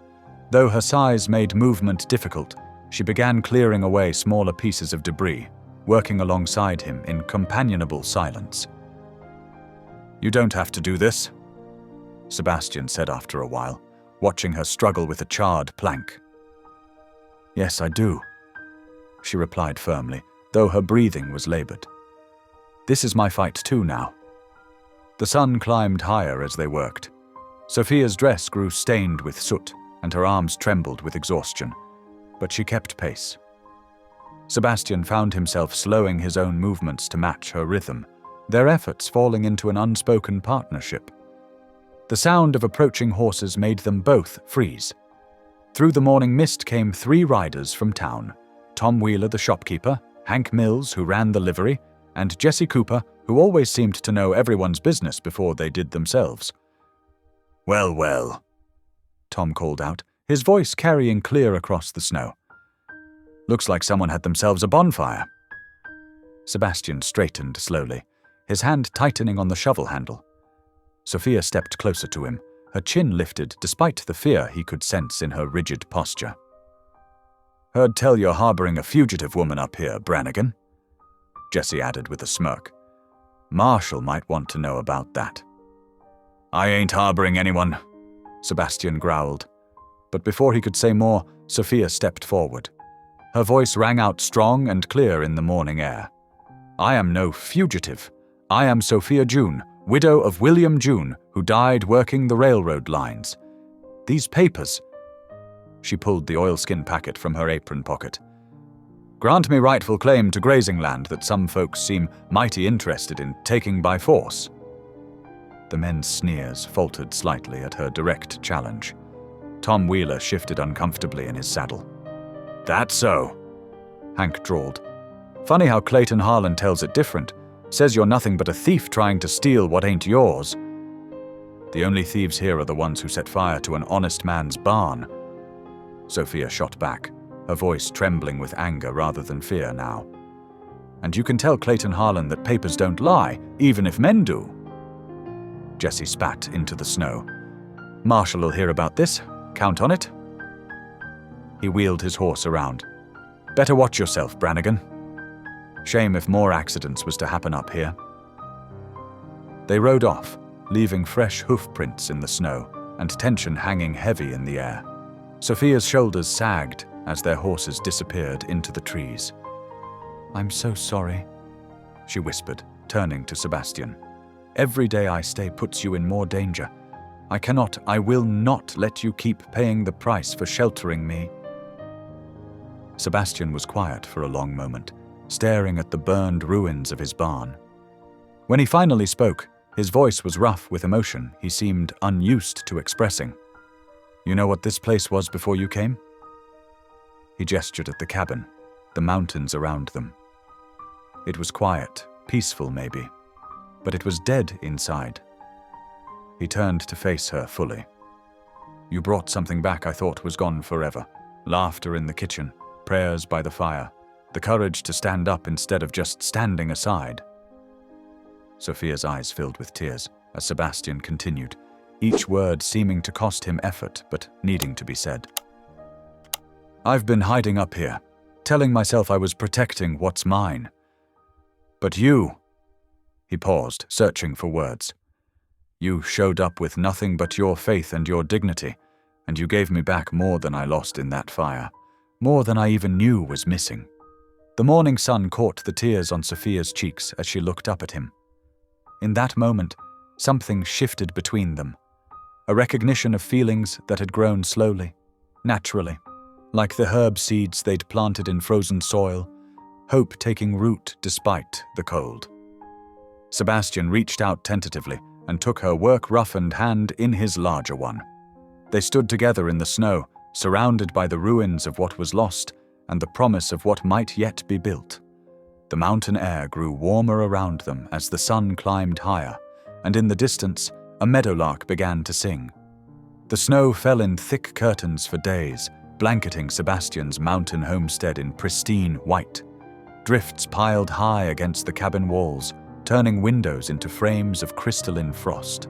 Though her size made movement difficult, she began clearing away smaller pieces of debris, working alongside him in companionable silence. "You don't have to do this," Sebastian said after a while, watching her struggle with a charred plank. "Yes, I do," she replied firmly, though her breathing was labored. "This is my fight too now." The sun climbed higher as they worked. Sophia's dress grew stained with soot, and her arms trembled with exhaustion, but she kept pace. Sebastian found himself slowing his own movements to match her rhythm, their efforts falling into an unspoken partnership. The sound of approaching horses made them both freeze. Through the morning mist came 3 riders from town: Tom Wheeler, the shopkeeper, Hank Mills, who ran the livery, and Jesse Cooper, who always seemed to know everyone's business before they did themselves. "Well, well," Tom called out, his voice carrying clear across the snow. "Looks like someone had themselves a bonfire." Sebastian straightened slowly, his hand tightening on the shovel handle. Sophia stepped closer to him, her chin lifted despite the fear he could sense in her rigid posture. "Heard tell you're harboring a fugitive woman up here, Brannigan," Jesse added with a smirk. "Marshall might want to know about that." "I ain't harboring anyone," Sebastian growled. But before he could say more, Sophia stepped forward. Her voice rang out strong and clear in the morning air. "I am no fugitive. I am Sophia June, widow of William June, who died working the railroad lines. These papers—" She pulled the oilskin packet from her apron pocket. "Grant me rightful claim to grazing land that some folks seem mighty interested in taking by force." The men's sneers faltered slightly at her direct challenge. Tom Wheeler shifted uncomfortably in his saddle. "That's so," Hank drawled. "Funny how Clayton Harlan tells it different. Says you're nothing but a thief trying to steal what ain't yours." "The only thieves here are the ones who set fire to an honest man's barn," Sophia shot back, her voice trembling with anger rather than fear now. "And you can tell Clayton Harlan that papers don't lie, even if men do." Jesse spat into the snow. "Marshall will hear about this. Count on it." He wheeled his horse around. "Better watch yourself, Brannigan. Shame if more accidents was to happen up here." They rode off, leaving fresh hoof prints in the snow and tension hanging heavy in the air. Sophia's shoulders sagged as their horses disappeared into the trees. "I'm so sorry," she whispered, turning to Sebastian. "Every day I stay puts you in more danger. I will not let you keep paying the price for sheltering me." Sebastian was quiet for a long moment, staring at the burned ruins of his barn. When he finally spoke, his voice was rough with emotion he seemed unused to expressing. "You know what this place was before you came?" He gestured at the cabin, the mountains around them. It was quiet, peaceful maybe, but it was dead inside. He turned to face her fully. "You brought something back I thought was gone forever. Laughter in the kitchen, prayers by the fire, the courage to stand up instead of just standing aside." Sophia's eyes filled with tears as Sebastian continued, each word seeming to cost him effort but needing to be said. "I've been hiding up here, telling myself I was protecting what's mine. But you—" He paused, searching for words. "You showed up with nothing but your faith and your dignity, and you gave me back more than I lost in that fire, more than I even knew was missing." The morning sun caught the tears on Sophia's cheeks as she looked up at him. In that moment, something shifted between them, a recognition of feelings that had grown slowly, naturally, like the herb seeds they'd planted in frozen soil, hope taking root despite the cold. Sebastian reached out tentatively and took her work-roughened hand in his larger one. They stood together in the snow, surrounded by the ruins of what was lost and the promise of what might yet be built. The mountain air grew warmer around them as the sun climbed higher, and in the distance, a meadowlark began to sing. The snow fell in thick curtains for days, blanketing Sebastian's mountain homestead in pristine white. Drifts piled high against the cabin walls, turning windows into frames of crystalline frost.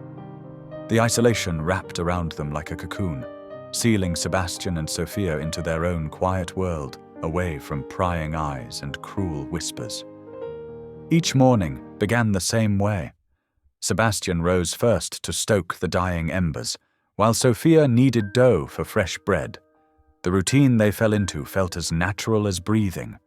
The isolation wrapped around them like a cocoon, sealing Sebastian and Sophia into their own quiet world, away from prying eyes and cruel whispers. Each morning began the same way. Sebastian rose first to stoke the dying embers, while Sophia kneaded dough for fresh bread. The routine they fell into felt as natural as breathing.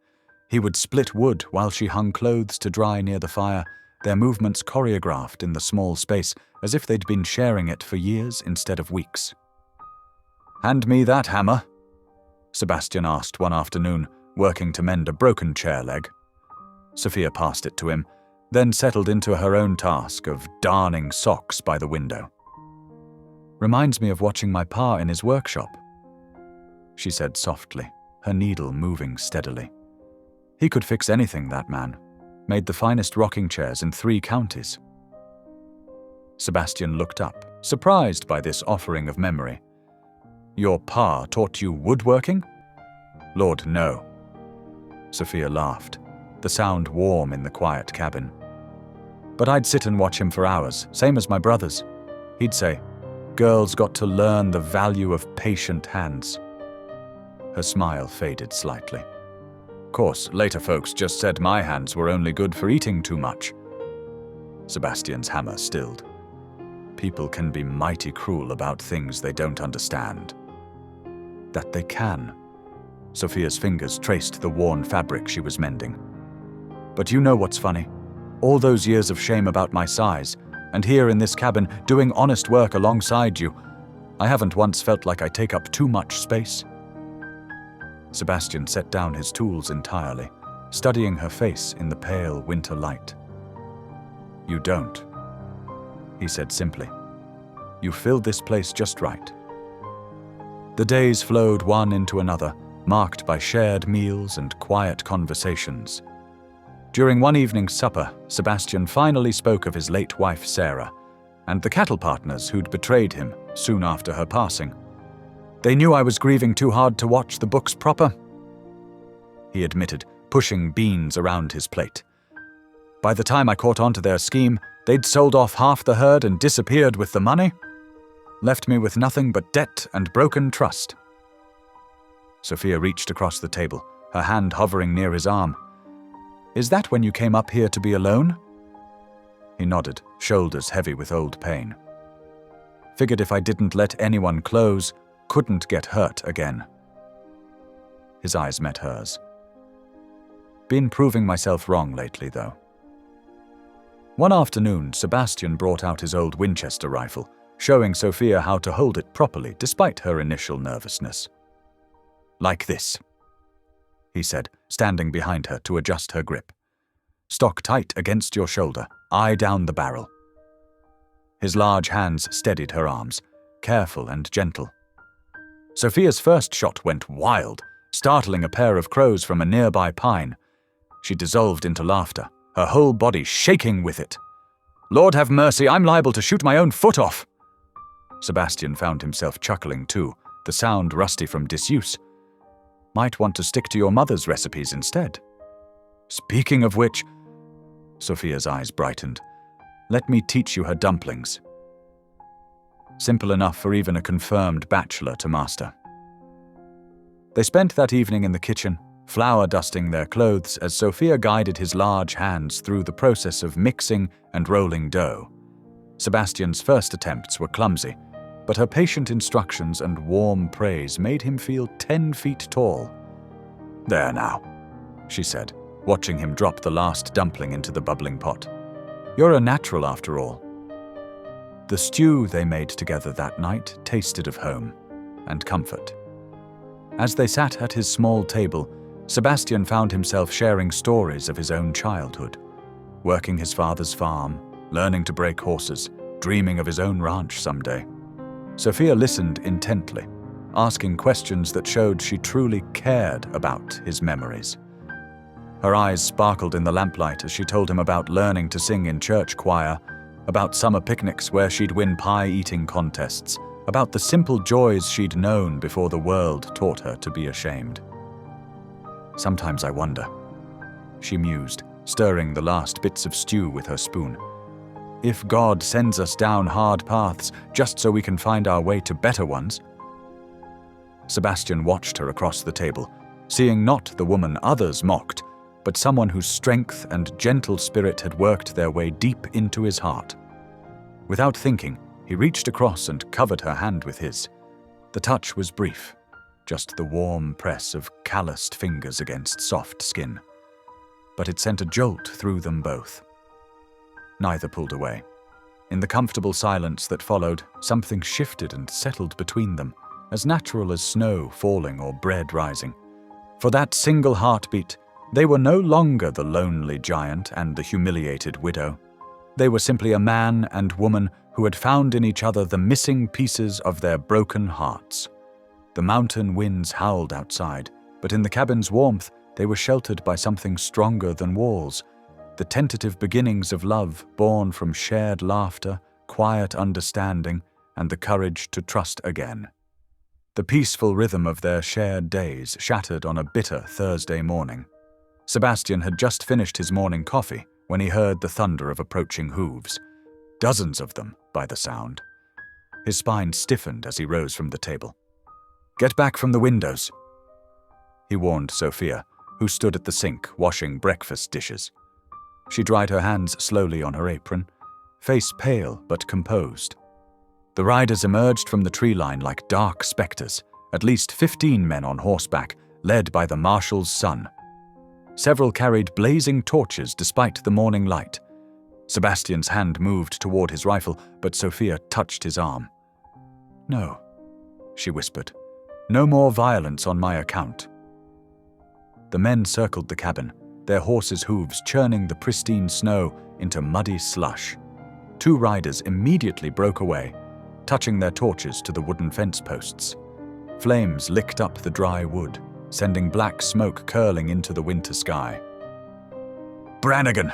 He would split wood while she hung clothes to dry near the fire, their movements choreographed in the small space as if they'd been sharing it for years instead of weeks. "Hand me that hammer," Sebastian asked one afternoon, working to mend a broken chair leg. Sophia passed it to him, then settled into her own task of darning socks by the window. "Reminds me of watching my pa in his workshop," she said softly, her needle moving steadily. "He could fix anything, that man. Made the finest rocking chairs in 3 counties. Sebastian looked up, surprised by this offering of memory. "Your pa taught you woodworking?" "Lord, no." Sophia laughed, the sound warm in the quiet cabin. "But I'd sit and watch him for hours, same as my brothers. He'd say, 'Girls got to learn the value of patient hands.'" Her smile faded slightly. "Course, later folks just said my hands were only good for eating too much." Sebastian's hammer stilled. People can be mighty cruel about things they don't understand. That they can. Sophia's fingers traced the worn fabric she was mending. "But you know what's funny? All those years of shame about my size, and here in this cabin doing honest work alongside you, I haven't once felt like I take up too much space." Sebastian set down his tools entirely, studying her face in the pale winter light. "You don't," he said simply. "You filled this place just right." The days flowed one into another, marked by shared meals and quiet conversations. During one evening's supper, Sebastian finally spoke of his late wife Sarah, and the cattle partners who'd betrayed him soon after her passing. "They knew I was grieving too hard to watch the books proper," he admitted, pushing beans around his plate. "By the time I caught on to their scheme, they'd sold off half the herd and disappeared with the money. Left me with nothing but debt and broken trust." Sophia reached across the table, her hand hovering near his arm. "Is that when you came up here to be alone?" He nodded, shoulders heavy with old pain. "Figured if I didn't let anyone close, couldn't get hurt again." His eyes met hers. "Been proving myself wrong lately, though." One afternoon, Sebastian brought out his old Winchester rifle, showing Sophia how to hold it properly despite her initial nervousness. "Like this," he said, standing behind her to adjust her grip. "Stock tight against your shoulder, eye down the barrel." His large hands steadied her arms, careful and gentle. Sophia's first shot went wild, startling a pair of crows from a nearby pine. She dissolved into laughter, her whole body shaking with it. "Lord have mercy, I'm liable to shoot my own foot off!" Sebastian found himself chuckling too, the sound rusty from disuse. "Might want to stick to your mother's recipes instead." "Speaking of which," Sophia's eyes brightened, "let me teach you her dumplings." Simple enough for even a confirmed bachelor to master. They spent that evening in the kitchen, flour dusting their clothes as Sophia guided his large hands through the process of mixing and rolling dough. Sebastian's first attempts were clumsy, but her patient instructions and warm praise made him feel 10 feet tall. "There now," she said, watching him drop the last dumpling into the bubbling pot. "You're a natural after all." The stew they made together that night tasted of home and comfort. As they sat at his small table, Sebastian found himself sharing stories of his own childhood, working his father's farm, learning to break horses, dreaming of his own ranch someday. Sophia listened intently, asking questions that showed she truly cared about his memories. Her eyes sparkled in the lamplight as she told him about learning to sing in church choir, about summer picnics where she'd win pie-eating contests, about the simple joys she'd known before the world taught her to be ashamed. "Sometimes I wonder," she mused, stirring the last bits of stew with her spoon, "if God sends us down hard paths just so we can find our way to better ones." Sebastian watched her across the table, seeing not the woman others mocked, but someone whose strength and gentle spirit had worked their way deep into his heart. Without thinking, he reached across and covered her hand with his. The touch was brief, just the warm press of calloused fingers against soft skin. But it sent a jolt through them both. Neither pulled away. In the comfortable silence that followed, something shifted and settled between them, as natural as snow falling or bread rising. For that single heartbeat, they were no longer the lonely giant and the humiliated widow. They were simply a man and woman who had found in each other the missing pieces of their broken hearts. The mountain winds howled outside, but in the cabin's warmth, they were sheltered by something stronger than walls, the tentative beginnings of love born from shared laughter, quiet understanding, and the courage to trust again. The peaceful rhythm of their shared days shattered on a bitter Thursday morning. Sebastian had just finished his morning coffee when he heard the thunder of approaching hooves. Dozens of them, by the sound. His spine stiffened as he rose from the table. "Get back from the windows," he warned Sophia, who stood at the sink washing breakfast dishes. She dried her hands slowly on her apron, face pale but composed. The riders emerged from the tree line like dark specters, at least 15 men on horseback, led by the marshal's son. Several carried blazing torches despite the morning light. Sebastian's hand moved toward his rifle, but Sophia touched his arm. "No," she whispered. "No more violence on my account." The men circled the cabin, their horses' hooves churning the pristine snow into muddy slush. 2 riders immediately broke away, touching their torches to the wooden fence posts. Flames licked up the dry wood, sending black smoke curling into the winter sky. "Brannigan!"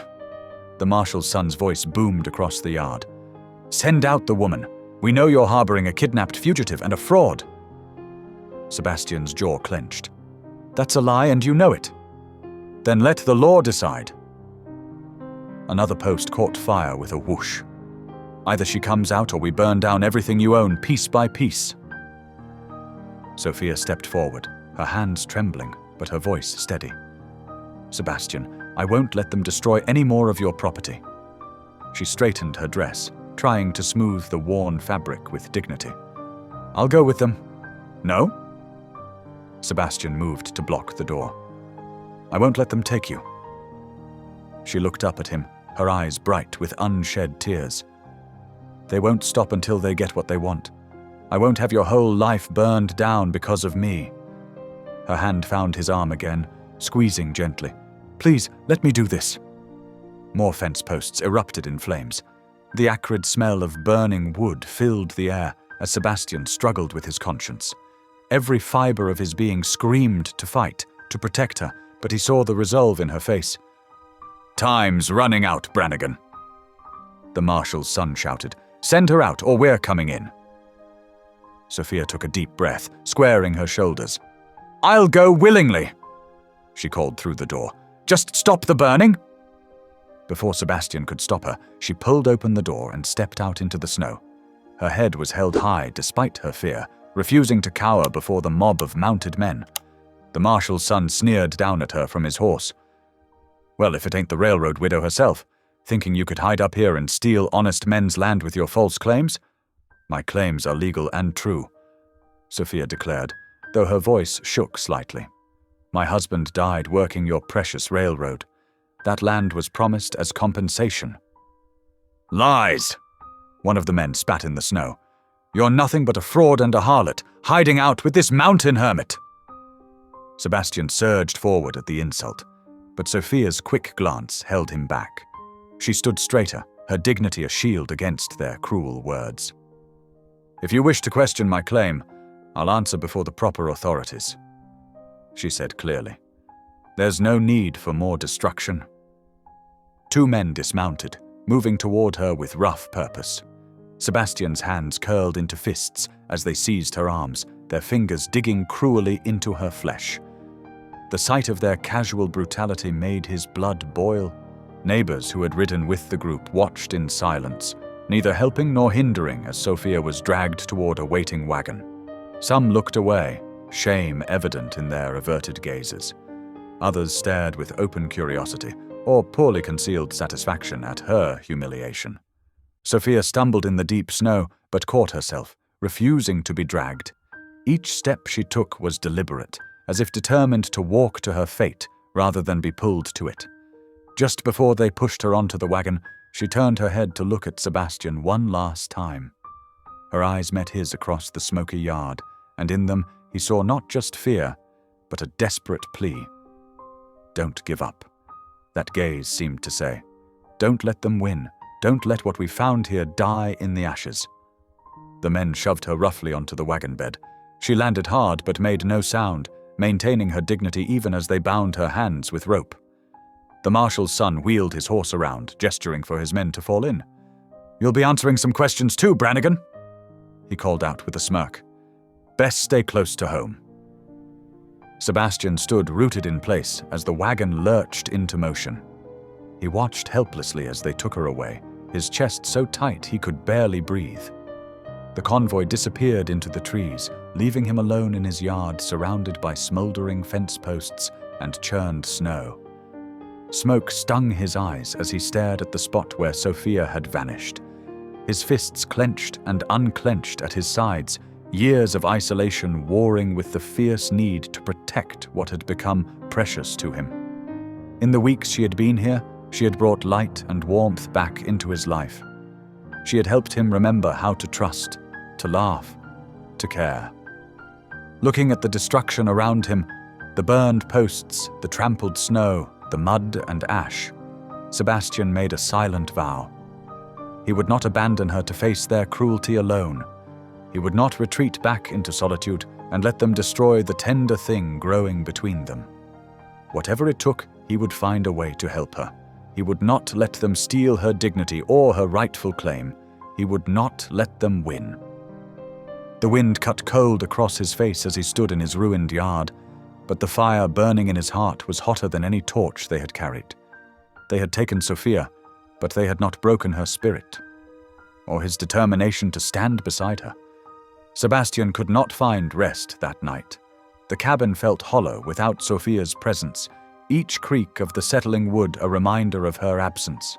The marshal's son's voice boomed across the yard. "Send out the woman. We know you're harboring a kidnapped fugitive and a fraud." Sebastian's jaw clenched. "That's a lie, and you know it." "Then let the law decide." Another post caught fire with a whoosh. "Either she comes out or we burn down everything you own piece by piece." Sophia stepped forward, her hands trembling, but her voice steady. "Sebastian, I won't let them destroy any more of your property." She straightened her dress, trying to smooth the worn fabric with dignity. "I'll go with them." "No?" Sebastian moved to block the door. "I won't let them take you." She looked up at him, her eyes bright with unshed tears. "They won't stop until they get what they want. I won't have your whole life burned down because of me." Her hand found his arm again, squeezing gently. "Please, let me do this." More fence posts erupted in flames. The acrid smell of burning wood filled the air as Sebastian struggled with his conscience. Every fiber of his being screamed to fight, to protect her, but he saw the resolve in her face. "Time's running out, Brannigan," the marshal's son shouted. "Send her out, or we're coming in." Sophia took a deep breath, squaring her shoulders. "I'll go willingly," she called through the door. "Just stop the burning." Before Sebastian could stop her, she pulled open the door and stepped out into the snow. Her head was held high despite her fear, refusing to cower before the mob of mounted men. The marshal's son sneered down at her from his horse. "Well, if it ain't the railroad widow herself, thinking you could hide up here and steal honest men's land with your false claims?" "My claims are legal and true," Sophia declared, though her voice shook slightly. "My husband died working your precious railroad. That land was promised as compensation." "Lies!" One of the men spat in the snow. "You're nothing but a fraud and a harlot, hiding out with this mountain hermit." Sebastian surged forward at the insult, but Sophia's quick glance held him back. She stood straighter, her dignity a shield against their cruel words. "If you wish to question my claim, I'll answer before the proper authorities," she said clearly. "There's no need for more destruction." 2 men dismounted, moving toward her with rough purpose. Sebastian's hands curled into fists as they seized her arms, their fingers digging cruelly into her flesh. The sight of their casual brutality made his blood boil. Neighbors who had ridden with the group watched in silence, neither helping nor hindering as Sophia was dragged toward a waiting wagon. Some looked away, shame evident in their averted gazes. Others stared with open curiosity or poorly concealed satisfaction at her humiliation. Sophia stumbled in the deep snow, but caught herself, refusing to be dragged. Each step she took was deliberate, as if determined to walk to her fate rather than be pulled to it. Just before they pushed her onto the wagon, she turned her head to look at Sebastian one last time. Her eyes met his across the smoky yard, and in them he saw not just fear, but a desperate plea. "Don't give up," that gaze seemed to say. "Don't let them win. Don't let what we found here die in the ashes." The men shoved her roughly onto the wagon bed. She landed hard but made no sound, maintaining her dignity even as they bound her hands with rope. The marshal's son wheeled his horse around, gesturing for his men to fall in. "You'll be answering some questions too, Brannigan," he called out with a smirk. "Best stay close to home." Sebastian stood rooted in place as the wagon lurched into motion. He watched helplessly as they took her away, his chest so tight he could barely breathe. The convoy disappeared into the trees, leaving him alone in his yard surrounded by smoldering fence posts and churned snow. Smoke stung his eyes as he stared at the spot where Sophia had vanished. His fists clenched and unclenched at his sides, years of isolation warring with the fierce need to protect what had become precious to him. In the weeks she had been here, she had brought light and warmth back into his life. She had helped him remember how to trust, to laugh, to care. Looking at the destruction around him, the burned posts, the trampled snow, the mud and ash, Sebastian made a silent vow. He would not abandon her to face their cruelty alone. He would not retreat back into solitude and let them destroy the tender thing growing between them. Whatever it took, he would find a way to help her. He would not let them steal her dignity or her rightful claim. He would not let them win. The wind cut cold across his face as he stood in his ruined yard, but the fire burning in his heart was hotter than any torch they had carried. They had taken Sophia, but they had not broken her spirit, or his determination to stand beside her. Sebastian could not find rest that night. The cabin felt hollow without Sophia's presence, each creak of the settling wood a reminder of her absence.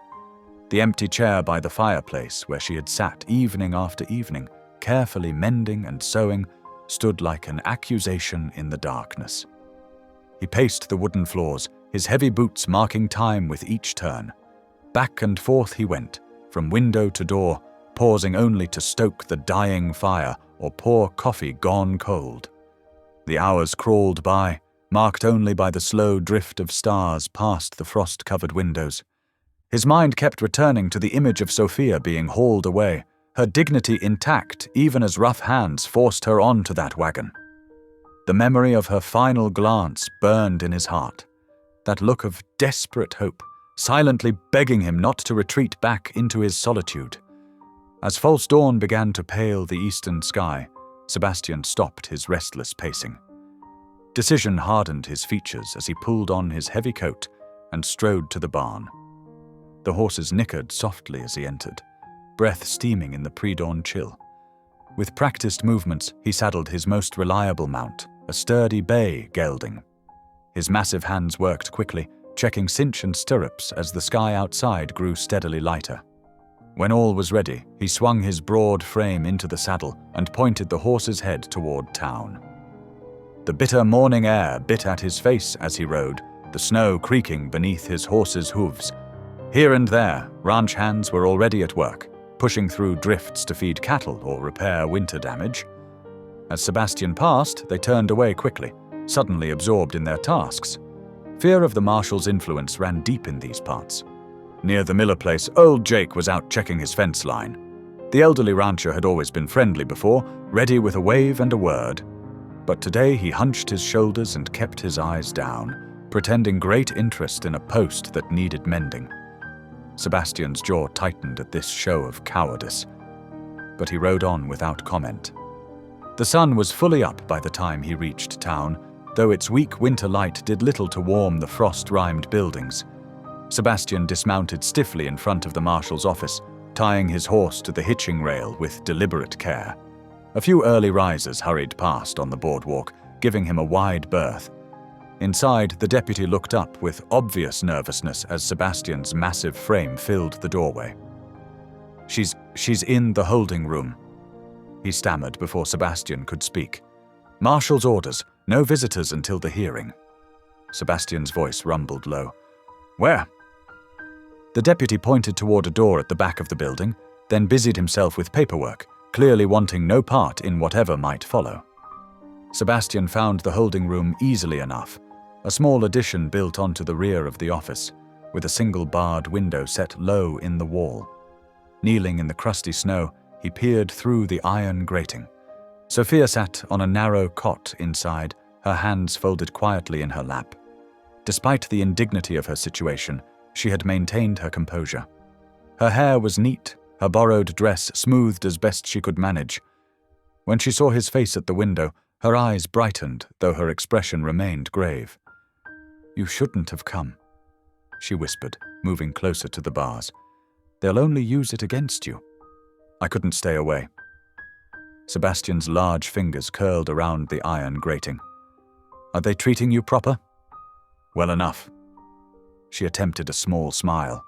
The empty chair by the fireplace, where she had sat evening after evening, carefully mending and sewing, stood like an accusation in the darkness. He paced the wooden floors, his heavy boots marking time with each turn. Back and forth he went, from window to door, pausing only to stoke the dying fire or pour coffee gone cold. The hours crawled by, marked only by the slow drift of stars past the frost-covered windows. His mind kept returning to the image of Sophia being hauled away, her dignity intact even as rough hands forced her onto that wagon. The memory of her final glance burned in his heart, that look of desperate hope, silently begging him not to retreat back into his solitude. As false dawn began to pale the eastern sky, Sebastian stopped his restless pacing. Decision hardened his features as he pulled on his heavy coat and strode to the barn. The horses nickered softly as he entered, breath steaming in the pre-dawn chill. With practiced movements, he saddled his most reliable mount, a sturdy bay gelding. His massive hands worked quickly, checking cinch and stirrups as the sky outside grew steadily lighter. When all was ready, he swung his broad frame into the saddle and pointed the horse's head toward town. The bitter morning air bit at his face as he rode, the snow creaking beneath his horse's hooves. Here and there, ranch hands were already at work, pushing through drifts to feed cattle or repair winter damage. As Sebastian passed, they turned away quickly, suddenly absorbed in their tasks. Fear of the marshal's influence ran deep in these parts. Near the Miller place, old Jake was out checking his fence line. The elderly rancher had always been friendly before, ready with a wave and a word. But today he hunched his shoulders and kept his eyes down, pretending great interest in a post that needed mending. Sebastian's jaw tightened at this show of cowardice. but he rode on without comment. The sun was fully up by the time he reached town, though its weak winter light did little to warm the frost-rimed buildings. Sebastian dismounted stiffly in front of the marshal's office, tying his horse to the hitching rail with deliberate care. A few early risers hurried past on the boardwalk, giving him a wide berth. Inside, the deputy looked up with obvious nervousness as Sebastian's massive frame filled the doorway. She's in the holding room," he stammered before Sebastian could speak. "Marshal's orders, no visitors until the hearing." Sebastian's voice rumbled low. "Where?" The deputy pointed toward a door at the back of the building, then busied himself with paperwork, clearly wanting no part in whatever might follow. Sebastian found the holding room easily enough, a small addition built onto the rear of the office, with a single barred window set low in the wall. Kneeling in the crusty snow, he peered through the iron grating. Sophia sat on a narrow cot inside, her hands folded quietly in her lap. Despite the indignity of her situation, she had maintained her composure. Her hair was neat, her borrowed dress smoothed as best she could manage. When she saw his face at the window, her eyes brightened, though her expression remained grave. "You shouldn't have come," she whispered, moving closer to the bars. "They'll only use it against you." I couldn't stay away. Sebastian's large fingers curled around the iron grating. "Are they treating you proper?" "Well enough." She attempted a small smile.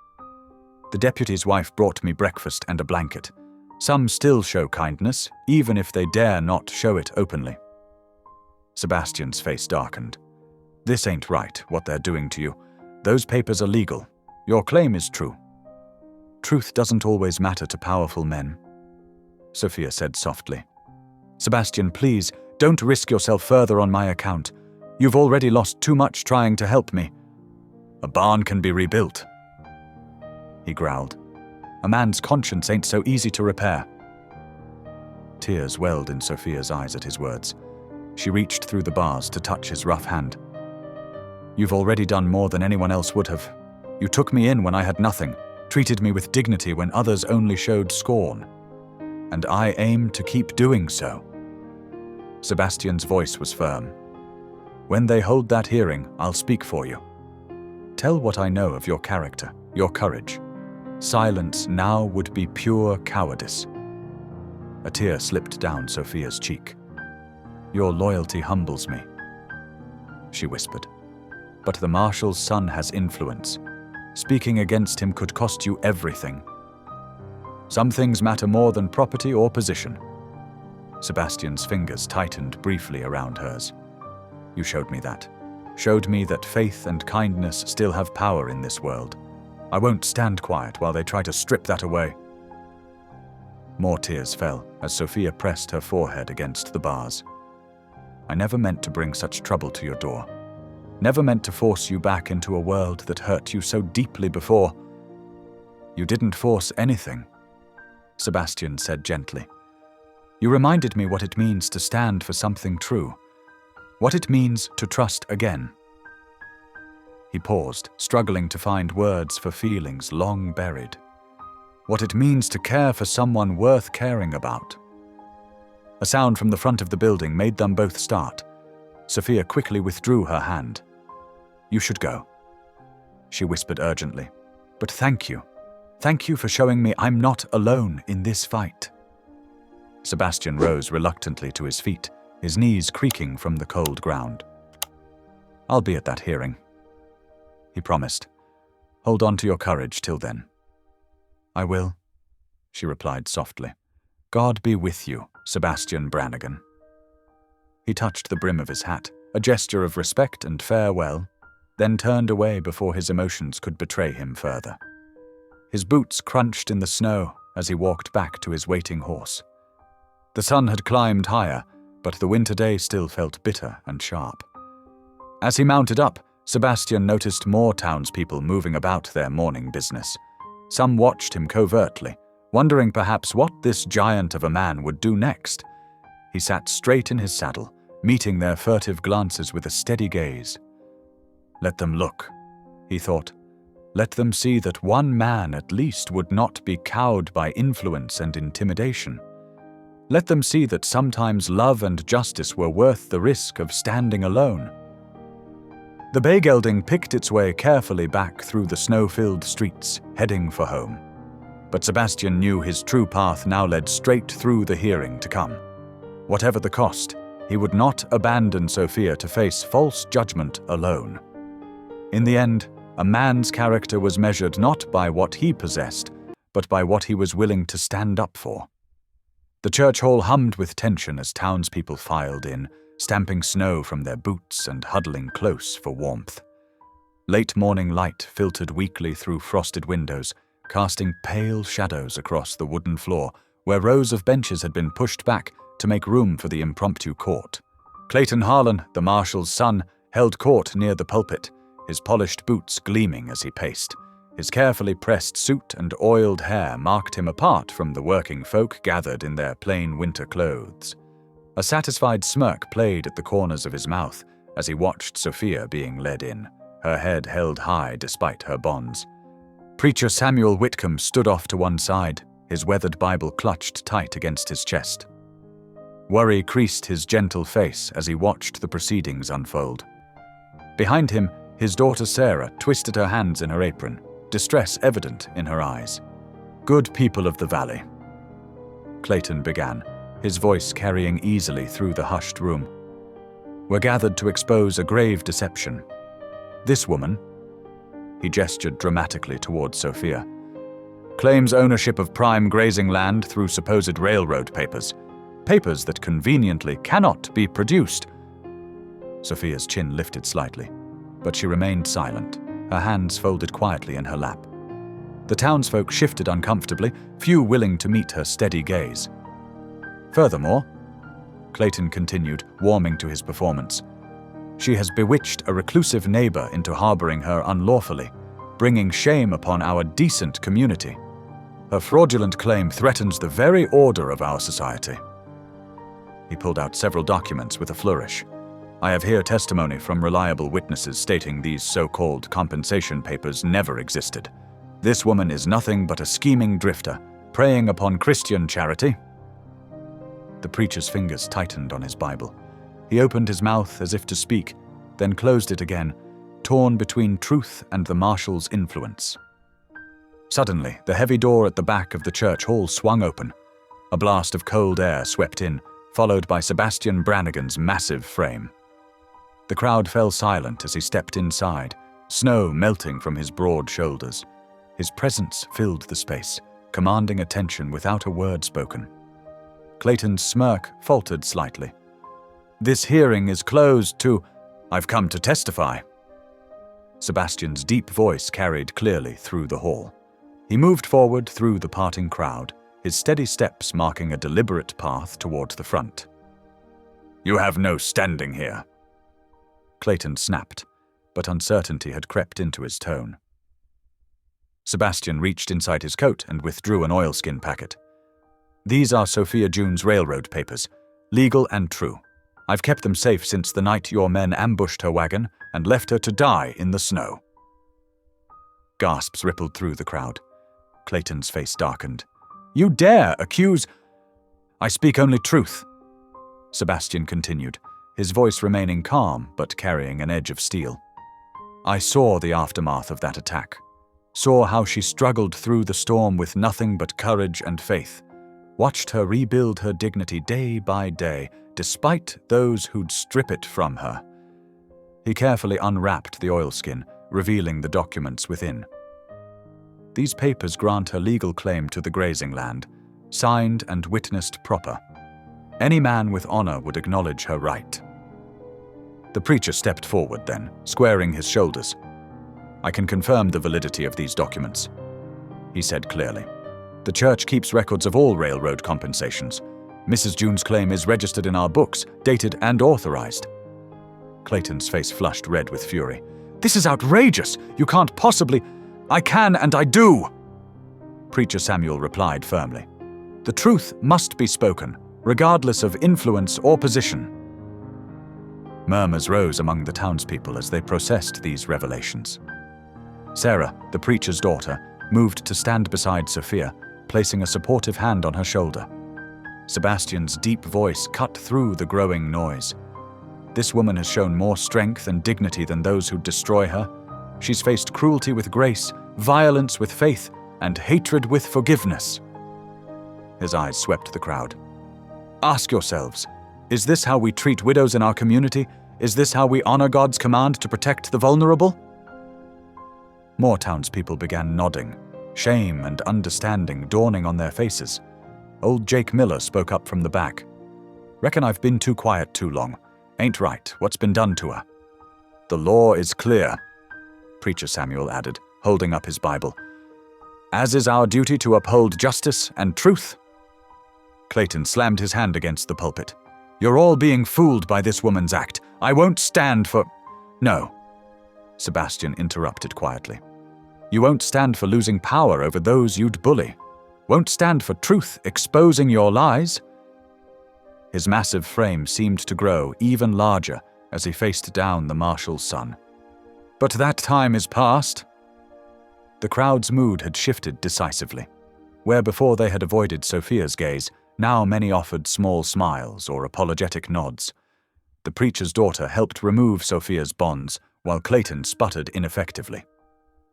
"The deputy's wife brought me breakfast and a blanket. Some still show kindness, even if they dare not show it openly." Sebastian's face darkened. "This ain't right, what they're doing to you. Those papers are legal. Your claim is true." "Truth doesn't always matter to powerful men," Sophia said softly. "Sebastian, please, don't risk yourself further on my account. You've already lost too much trying to help me." "A barn can be rebuilt," he growled. "A man's conscience ain't so easy to repair." Tears welled in Sophia's eyes at his words. She reached through the bars to touch his rough hand. "You've already done more than anyone else would have. You took me in when I had nothing, treated me with dignity when others only showed scorn. And I aim to keep doing so." Sebastian's voice was firm. "When they hold that hearing, I'll speak for you. Tell what I know of your character, your courage. Silence now would be pure cowardice." A tear slipped down Sophia's cheek. "Your loyalty humbles me," she whispered. "But the marshal's son has influence. Speaking against him could cost you everything. Some things matter more than property or position." Sebastian's fingers tightened briefly around hers. "You showed me that. Showed me that faith and kindness still have power in this world. I won't stand quiet while they try to strip that away." More tears fell as Sophia pressed her forehead against the bars. "I never meant to bring such trouble to your door. Never meant to force you back into a world that hurt you so deeply before." "You didn't force anything," Sebastian said gently. "You reminded me what it means to stand for something true. What it means to trust again." He paused, struggling to find words for feelings long buried. "What it means to care for someone worth caring about." A sound from the front of the building made them both start. Sophia quickly withdrew her hand. "You should go," she whispered urgently. "But thank you. Thank you for showing me I'm not alone in this fight." Sebastian rose reluctantly to his feet, his knees creaking from the cold ground. "I'll be at that hearing," he promised. "Hold on to your courage till then." "I will," she replied softly. "God be with you, Sebastian Brannigan." He touched the brim of his hat, a gesture of respect and farewell, then turned away before his emotions could betray him further. His boots crunched in the snow as he walked back to his waiting horse. The sun had climbed higher, but the winter day still felt bitter and sharp. As he mounted up, Sebastian noticed more townspeople moving about their morning business. Some watched him covertly, wondering perhaps what this giant of a man would do next. He sat straight in his saddle, meeting their furtive glances with a steady gaze. Let them look, he thought. Let them see that one man at least would not be cowed by influence and intimidation. Let them see that sometimes love and justice were worth the risk of standing alone. The bay gelding picked its way carefully back through the snow-filled streets, heading for home. But Sebastian knew his true path now led straight through the hearing to come. Whatever the cost, he would not abandon Sophia to face false judgment alone. In the end, a man's character was measured not by what he possessed, but by what he was willing to stand up for. The church hall hummed with tension as townspeople filed in, stamping snow from their boots and huddling close for warmth. Late morning light filtered weakly through frosted windows, casting pale shadows across the wooden floor where rows of benches had been pushed back to make room for the impromptu court. Clayton Harlan, the marshal's son, held court near the pulpit, his polished boots gleaming as he paced. His carefully pressed suit and oiled hair marked him apart from the working folk gathered in their plain winter clothes. A satisfied smirk played at the corners of his mouth as he watched Sophia being led in, her head held high despite her bonds. Preacher Samuel Whitcomb stood off to one side, his weathered Bible clutched tight against his chest. Worry creased his gentle face as he watched the proceedings unfold. Behind him, his daughter Sarah twisted her hands in her apron, distress evident in her eyes. "Good people of the valley," Clayton began, his voice carrying easily through the hushed room. "We're gathered to expose a grave deception. This woman," he gestured dramatically towards Sophia, "claims ownership of prime grazing land through supposed railroad papers that conveniently cannot be produced." Sophia's chin lifted slightly, but she remained silent, her hands folded quietly in her lap. The townsfolk shifted uncomfortably, few willing to meet her steady gaze. "Furthermore," Clayton continued, warming to his performance, "she has bewitched a reclusive neighbor into harboring her unlawfully, bringing shame upon our decent community. Her fraudulent claim threatens the very order of our society." He pulled out several documents with a flourish. "I have here testimony from reliable witnesses stating these so-called compensation papers never existed. This woman is nothing but a scheming drifter, preying upon Christian charity." The preacher's fingers tightened on his Bible. He opened his mouth as if to speak, then closed it again, torn between truth and the marshal's influence. Suddenly, the heavy door at the back of the church hall swung open. A blast of cold air swept in, followed by Sebastian Brannigan's massive frame. The crowd fell silent as he stepped inside, snow melting from his broad shoulders. His presence filled the space, commanding attention without a word spoken. Clayton's smirk faltered slightly. "This hearing is closed to... I've come to testify." Sebastian's deep voice carried clearly through the hall. He moved forward through the parting crowd, his steady steps marking a deliberate path toward the front. "You have no standing here," Clayton snapped, but uncertainty had crept into his tone. Sebastian reached inside his coat and withdrew an oilskin packet. "These are Sophia June's railroad papers, legal and true. I've kept them safe since the night your men ambushed her wagon and left her to die in the snow." Gasps rippled through the crowd. Clayton's face darkened. "You dare accuse—" "I speak only truth," Sebastian continued, his voice remaining calm but carrying an edge of steel. "I saw the aftermath of that attack, saw how she struggled through the storm with nothing but courage and faith, watched her rebuild her dignity day by day, despite those who'd strip it from her." He carefully unwrapped the oilskin, revealing the documents within. "These papers grant her legal claim to the grazing land, signed and witnessed proper. Any man with honor would acknowledge her right." The preacher stepped forward then, squaring his shoulders. "I can confirm the validity of these documents," he said clearly. "The church keeps records of all railroad compensations. Mrs. June's claim is registered in our books, dated and authorized." Clayton's face flushed red with fury. "This is outrageous! You can't possibly—" "I can and I do!" Preacher Samuel replied firmly. "The truth must be spoken, regardless of influence or position." Murmurs rose among the townspeople as they processed these revelations. Sarah, the preacher's daughter, moved to stand beside Sophia, placing a supportive hand on her shoulder. Sebastian's deep voice cut through the growing noise. This woman has shown more strength and dignity than those who destroy her. She's faced cruelty with grace, violence with faith, and hatred with forgiveness. His eyes swept the crowd. Ask yourselves, is this how we treat widows in our community? Is this how we honor God's command to protect the vulnerable? More townspeople began nodding, shame and understanding dawning on their faces. Old Jake Miller spoke up from the back. Reckon I've been too quiet too long. Ain't right, what's been done to her? The law is clear, Preacher Samuel added, holding up his Bible. As is our duty to uphold justice and truth. Clayton slammed his hand against the pulpit. You're all being fooled by this woman's act. I won't stand for— No, Sebastian interrupted quietly. You won't stand for losing power over those you'd bully. Won't stand for truth exposing your lies. His massive frame seemed to grow even larger as he faced down the marshal's son. But that time is past. The crowd's mood had shifted decisively. Where before they had avoided Sophia's gaze, now many offered small smiles or apologetic nods. The preacher's daughter helped remove Sophia's bonds, while Clayton sputtered ineffectively.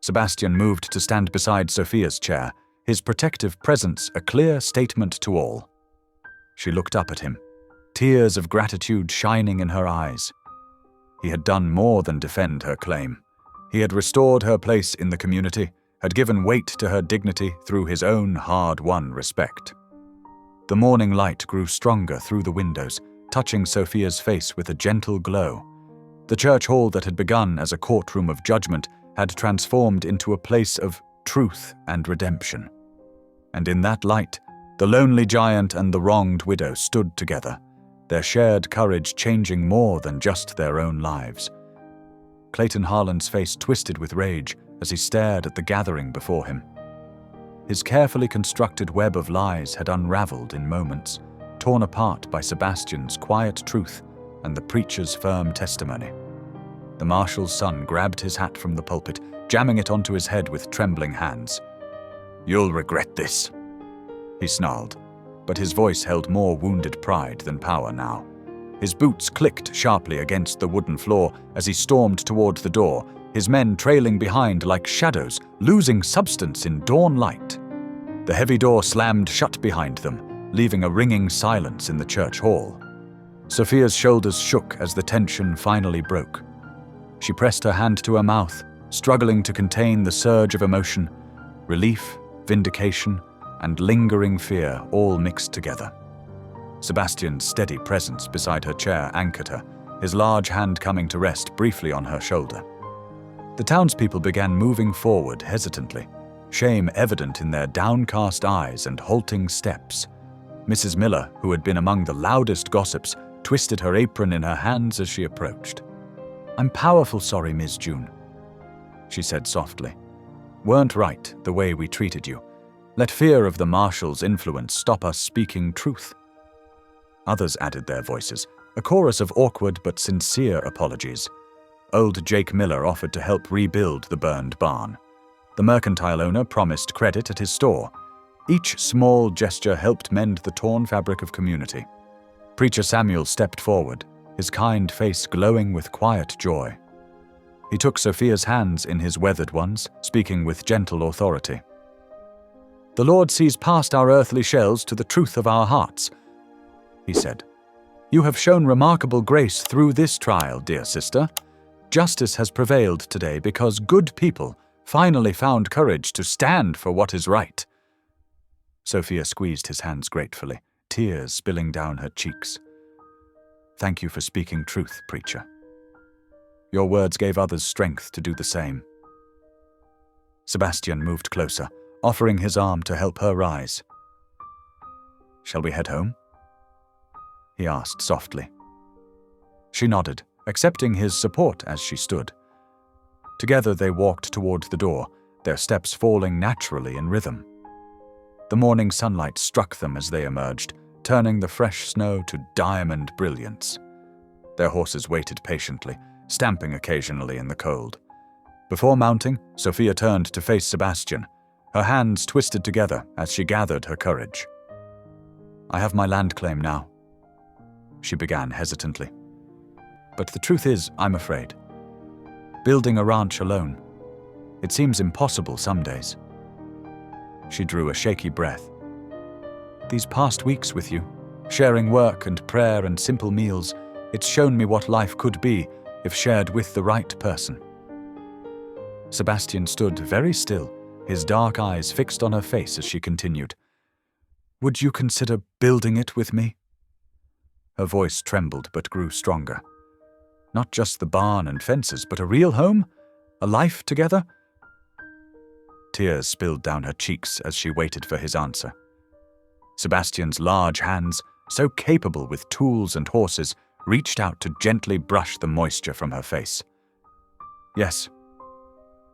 Sebastian moved to stand beside Sophia's chair, his protective presence a clear statement to all. She looked up at him, tears of gratitude shining in her eyes. He had done more than defend her claim. He had restored her place in the community, had given weight to her dignity through his own hard-won respect. The morning light grew stronger through the windows, touching Sophia's face with a gentle glow. The church hall that had begun as a courtroom of judgment had transformed into a place of truth and redemption. And in that light, the lonely giant and the wronged widow stood together, their shared courage changing more than just their own lives. Clayton Harlan's face twisted with rage as he stared at the gathering before him. His carefully constructed web of lies had unraveled in moments, torn apart by Sebastian's quiet truth and the preacher's firm testimony. The marshal's son grabbed his hat from the pulpit, jamming it onto his head with trembling hands. "You'll regret this," he snarled, but his voice held more wounded pride than power now. His boots clicked sharply against the wooden floor as he stormed toward the door, his men trailing behind like shadows, losing substance in dawn light. The heavy door slammed shut behind them, leaving a ringing silence in the church hall. Sophia's shoulders shook as the tension finally broke. She pressed her hand to her mouth, struggling to contain the surge of emotion, relief, vindication, and lingering fear all mixed together. Sebastian's steady presence beside her chair anchored her, his large hand coming to rest briefly on her shoulder. The townspeople began moving forward hesitantly, shame evident in their downcast eyes and halting steps. Mrs. Miller, who had been among the loudest gossips, twisted her apron in her hands as she approached. "I'm powerful sorry, Ms. June," she said softly. "Weren't right the way we treated you. Let fear of the marshal's influence stop us speaking truth." Others added their voices, a chorus of awkward but sincere apologies. Old Jake Miller offered to help rebuild the burned barn. The mercantile owner promised credit at his store. Each small gesture helped mend the torn fabric of community. Preacher Samuel stepped forward, his kind face glowing with quiet joy. He took Sophia's hands in his weathered ones, speaking with gentle authority. "The Lord sees past our earthly shells to the truth of our hearts," he said. "You have shown remarkable grace through this trial, dear sister. Justice has prevailed today because good people finally found courage to stand for what is right." Sophia squeezed his hands gratefully, tears spilling down her cheeks. "Thank you for speaking truth, preacher. Your words gave others strength to do the same." Sebastian moved closer, offering his arm to help her rise. "Shall we head home?" he asked softly. She nodded, accepting his support as she stood. Together they walked toward the door, their steps falling naturally in rhythm. The morning sunlight struck them as they emerged, turning the fresh snow to diamond brilliance. Their horses waited patiently, stamping occasionally in the cold. Before mounting, Sophia turned to face Sebastian, her hands twisted together as she gathered her courage. I have my land claim now," she began hesitantly. "But the truth is, I'm afraid. Building a ranch alone, it seems impossible some days." She drew a shaky breath. "These past weeks with you, sharing work and prayer and simple meals, it's shown me what life could be if shared with the right person." Sebastian stood very still, his dark eyes fixed on her face as she continued. "Would you consider building it with me?" Her voice trembled but grew stronger. "Not just the barn and fences, but a real home? A life together?" Tears spilled down her cheeks as she waited for his answer. Sebastian's large hands, so capable with tools and horses, reached out to gently brush the moisture from her face. "Yes,"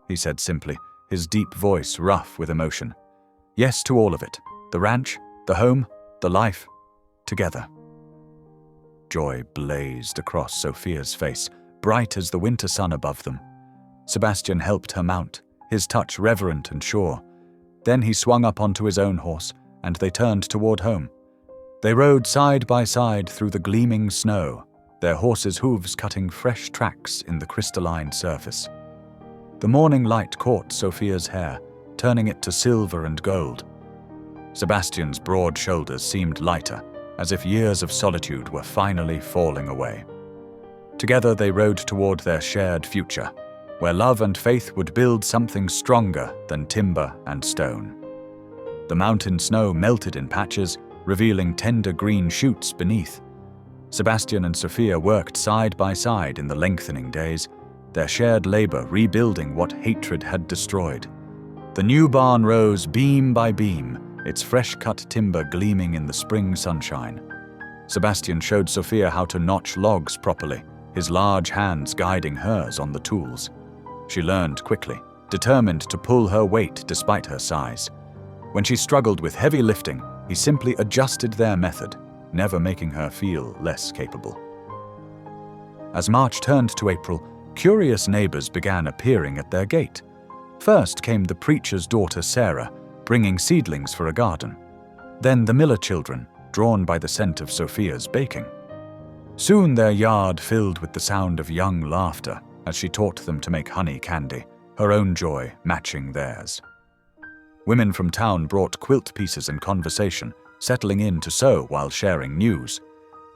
he said simply, his deep voice rough with emotion. "Yes to all of it. The ranch, the home, the life, together." Joy blazed across Sophia's face, bright as the winter sun above them. Sebastian helped her mount, his touch reverent and sure. Then he swung up onto his own horse, and they turned toward home. They rode side by side through the gleaming snow, their horses' hooves cutting fresh tracks in the crystalline surface. The morning light caught Sophia's hair, turning it to silver and gold. Sebastian's broad shoulders seemed lighter, as if years of solitude were finally falling away. Together they rode toward their shared future, where love and faith would build something stronger than timber and stone. The mountain snow melted in patches, revealing tender green shoots beneath. Sebastian and Sophia worked side by side in the lengthening days, their shared labor rebuilding what hatred had destroyed. The new barn rose beam by beam, its fresh-cut timber gleaming in the spring sunshine. Sebastian showed Sophia how to notch logs properly, his large hands guiding hers on the tools. She learned quickly, determined to pull her weight despite her size. When she struggled with heavy lifting, he simply adjusted their method, never making her feel less capable. As March turned to April, curious neighbors began appearing at their gate. First came the preacher's daughter Sarah, bringing seedlings for a garden. Then the Miller children, drawn by the scent of Sophia's baking. Soon their yard filled with the sound of young laughter as she taught them to make honey candy, her own joy matching theirs. Women from town brought quilt pieces and conversation, settling in to sew while sharing news.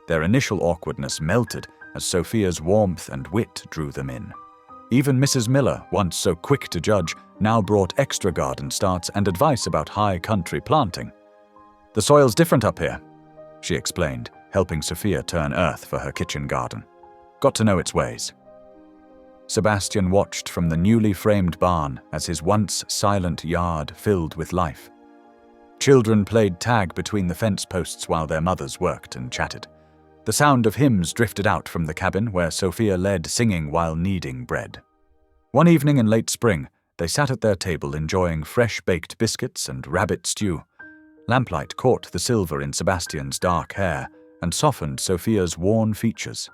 Their initial awkwardness melted as Sophia's warmth and wit drew them in. Even Mrs. Miller, once so quick to judge, now brought extra garden starts and advice about high country planting. "The soil's different up here," she explained, helping Sophia turn earth for her kitchen garden. "Got to know its ways." Sebastian watched from the newly framed barn as his once silent yard filled with life. Children played tag between the fence posts while their mothers worked and chatted. The sound of hymns drifted out from the cabin where Sophia led singing while kneading bread. One evening in late spring, they sat at their table enjoying fresh-baked biscuits and rabbit stew. Lamplight caught the silver in Sebastian's dark hair and softened Sophia's worn features.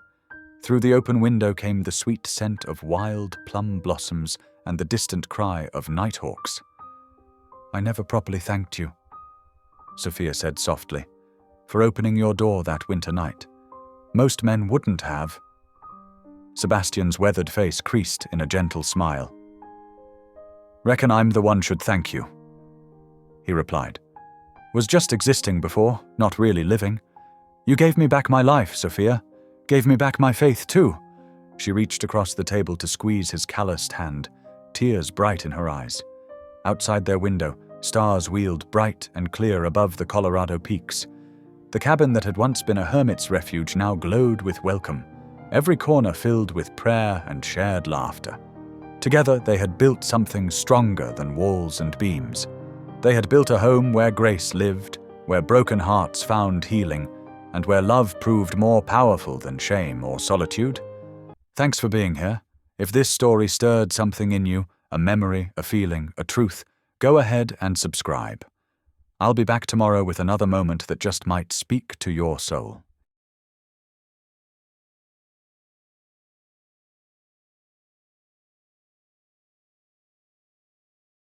Through the open window came the sweet scent of wild plum blossoms and the distant cry of nighthawks. "I never properly thanked you," Sophia said softly, "for opening your door that winter night. Most men wouldn't have." Sebastian's weathered face creased in a gentle smile. "Reckon I'm the one should thank you," he replied. "Was just existing before, not really living. You gave me back my life, Sophia. Gave me back my faith, too." She reached across the table to squeeze his calloused hand, tears bright in her eyes. Outside their window, stars wheeled bright and clear above the Colorado peaks. The cabin that had once been a hermit's refuge now glowed with welcome, every corner filled with prayer and shared laughter. Together they had built something stronger than walls and beams. They had built a home where grace lived, where broken hearts found healing, and where love proved more powerful than shame or solitude. Thanks for being here. If this story stirred something in you, a memory, a feeling, a truth, go ahead and subscribe. I'll be back tomorrow with another moment that just might speak to your soul.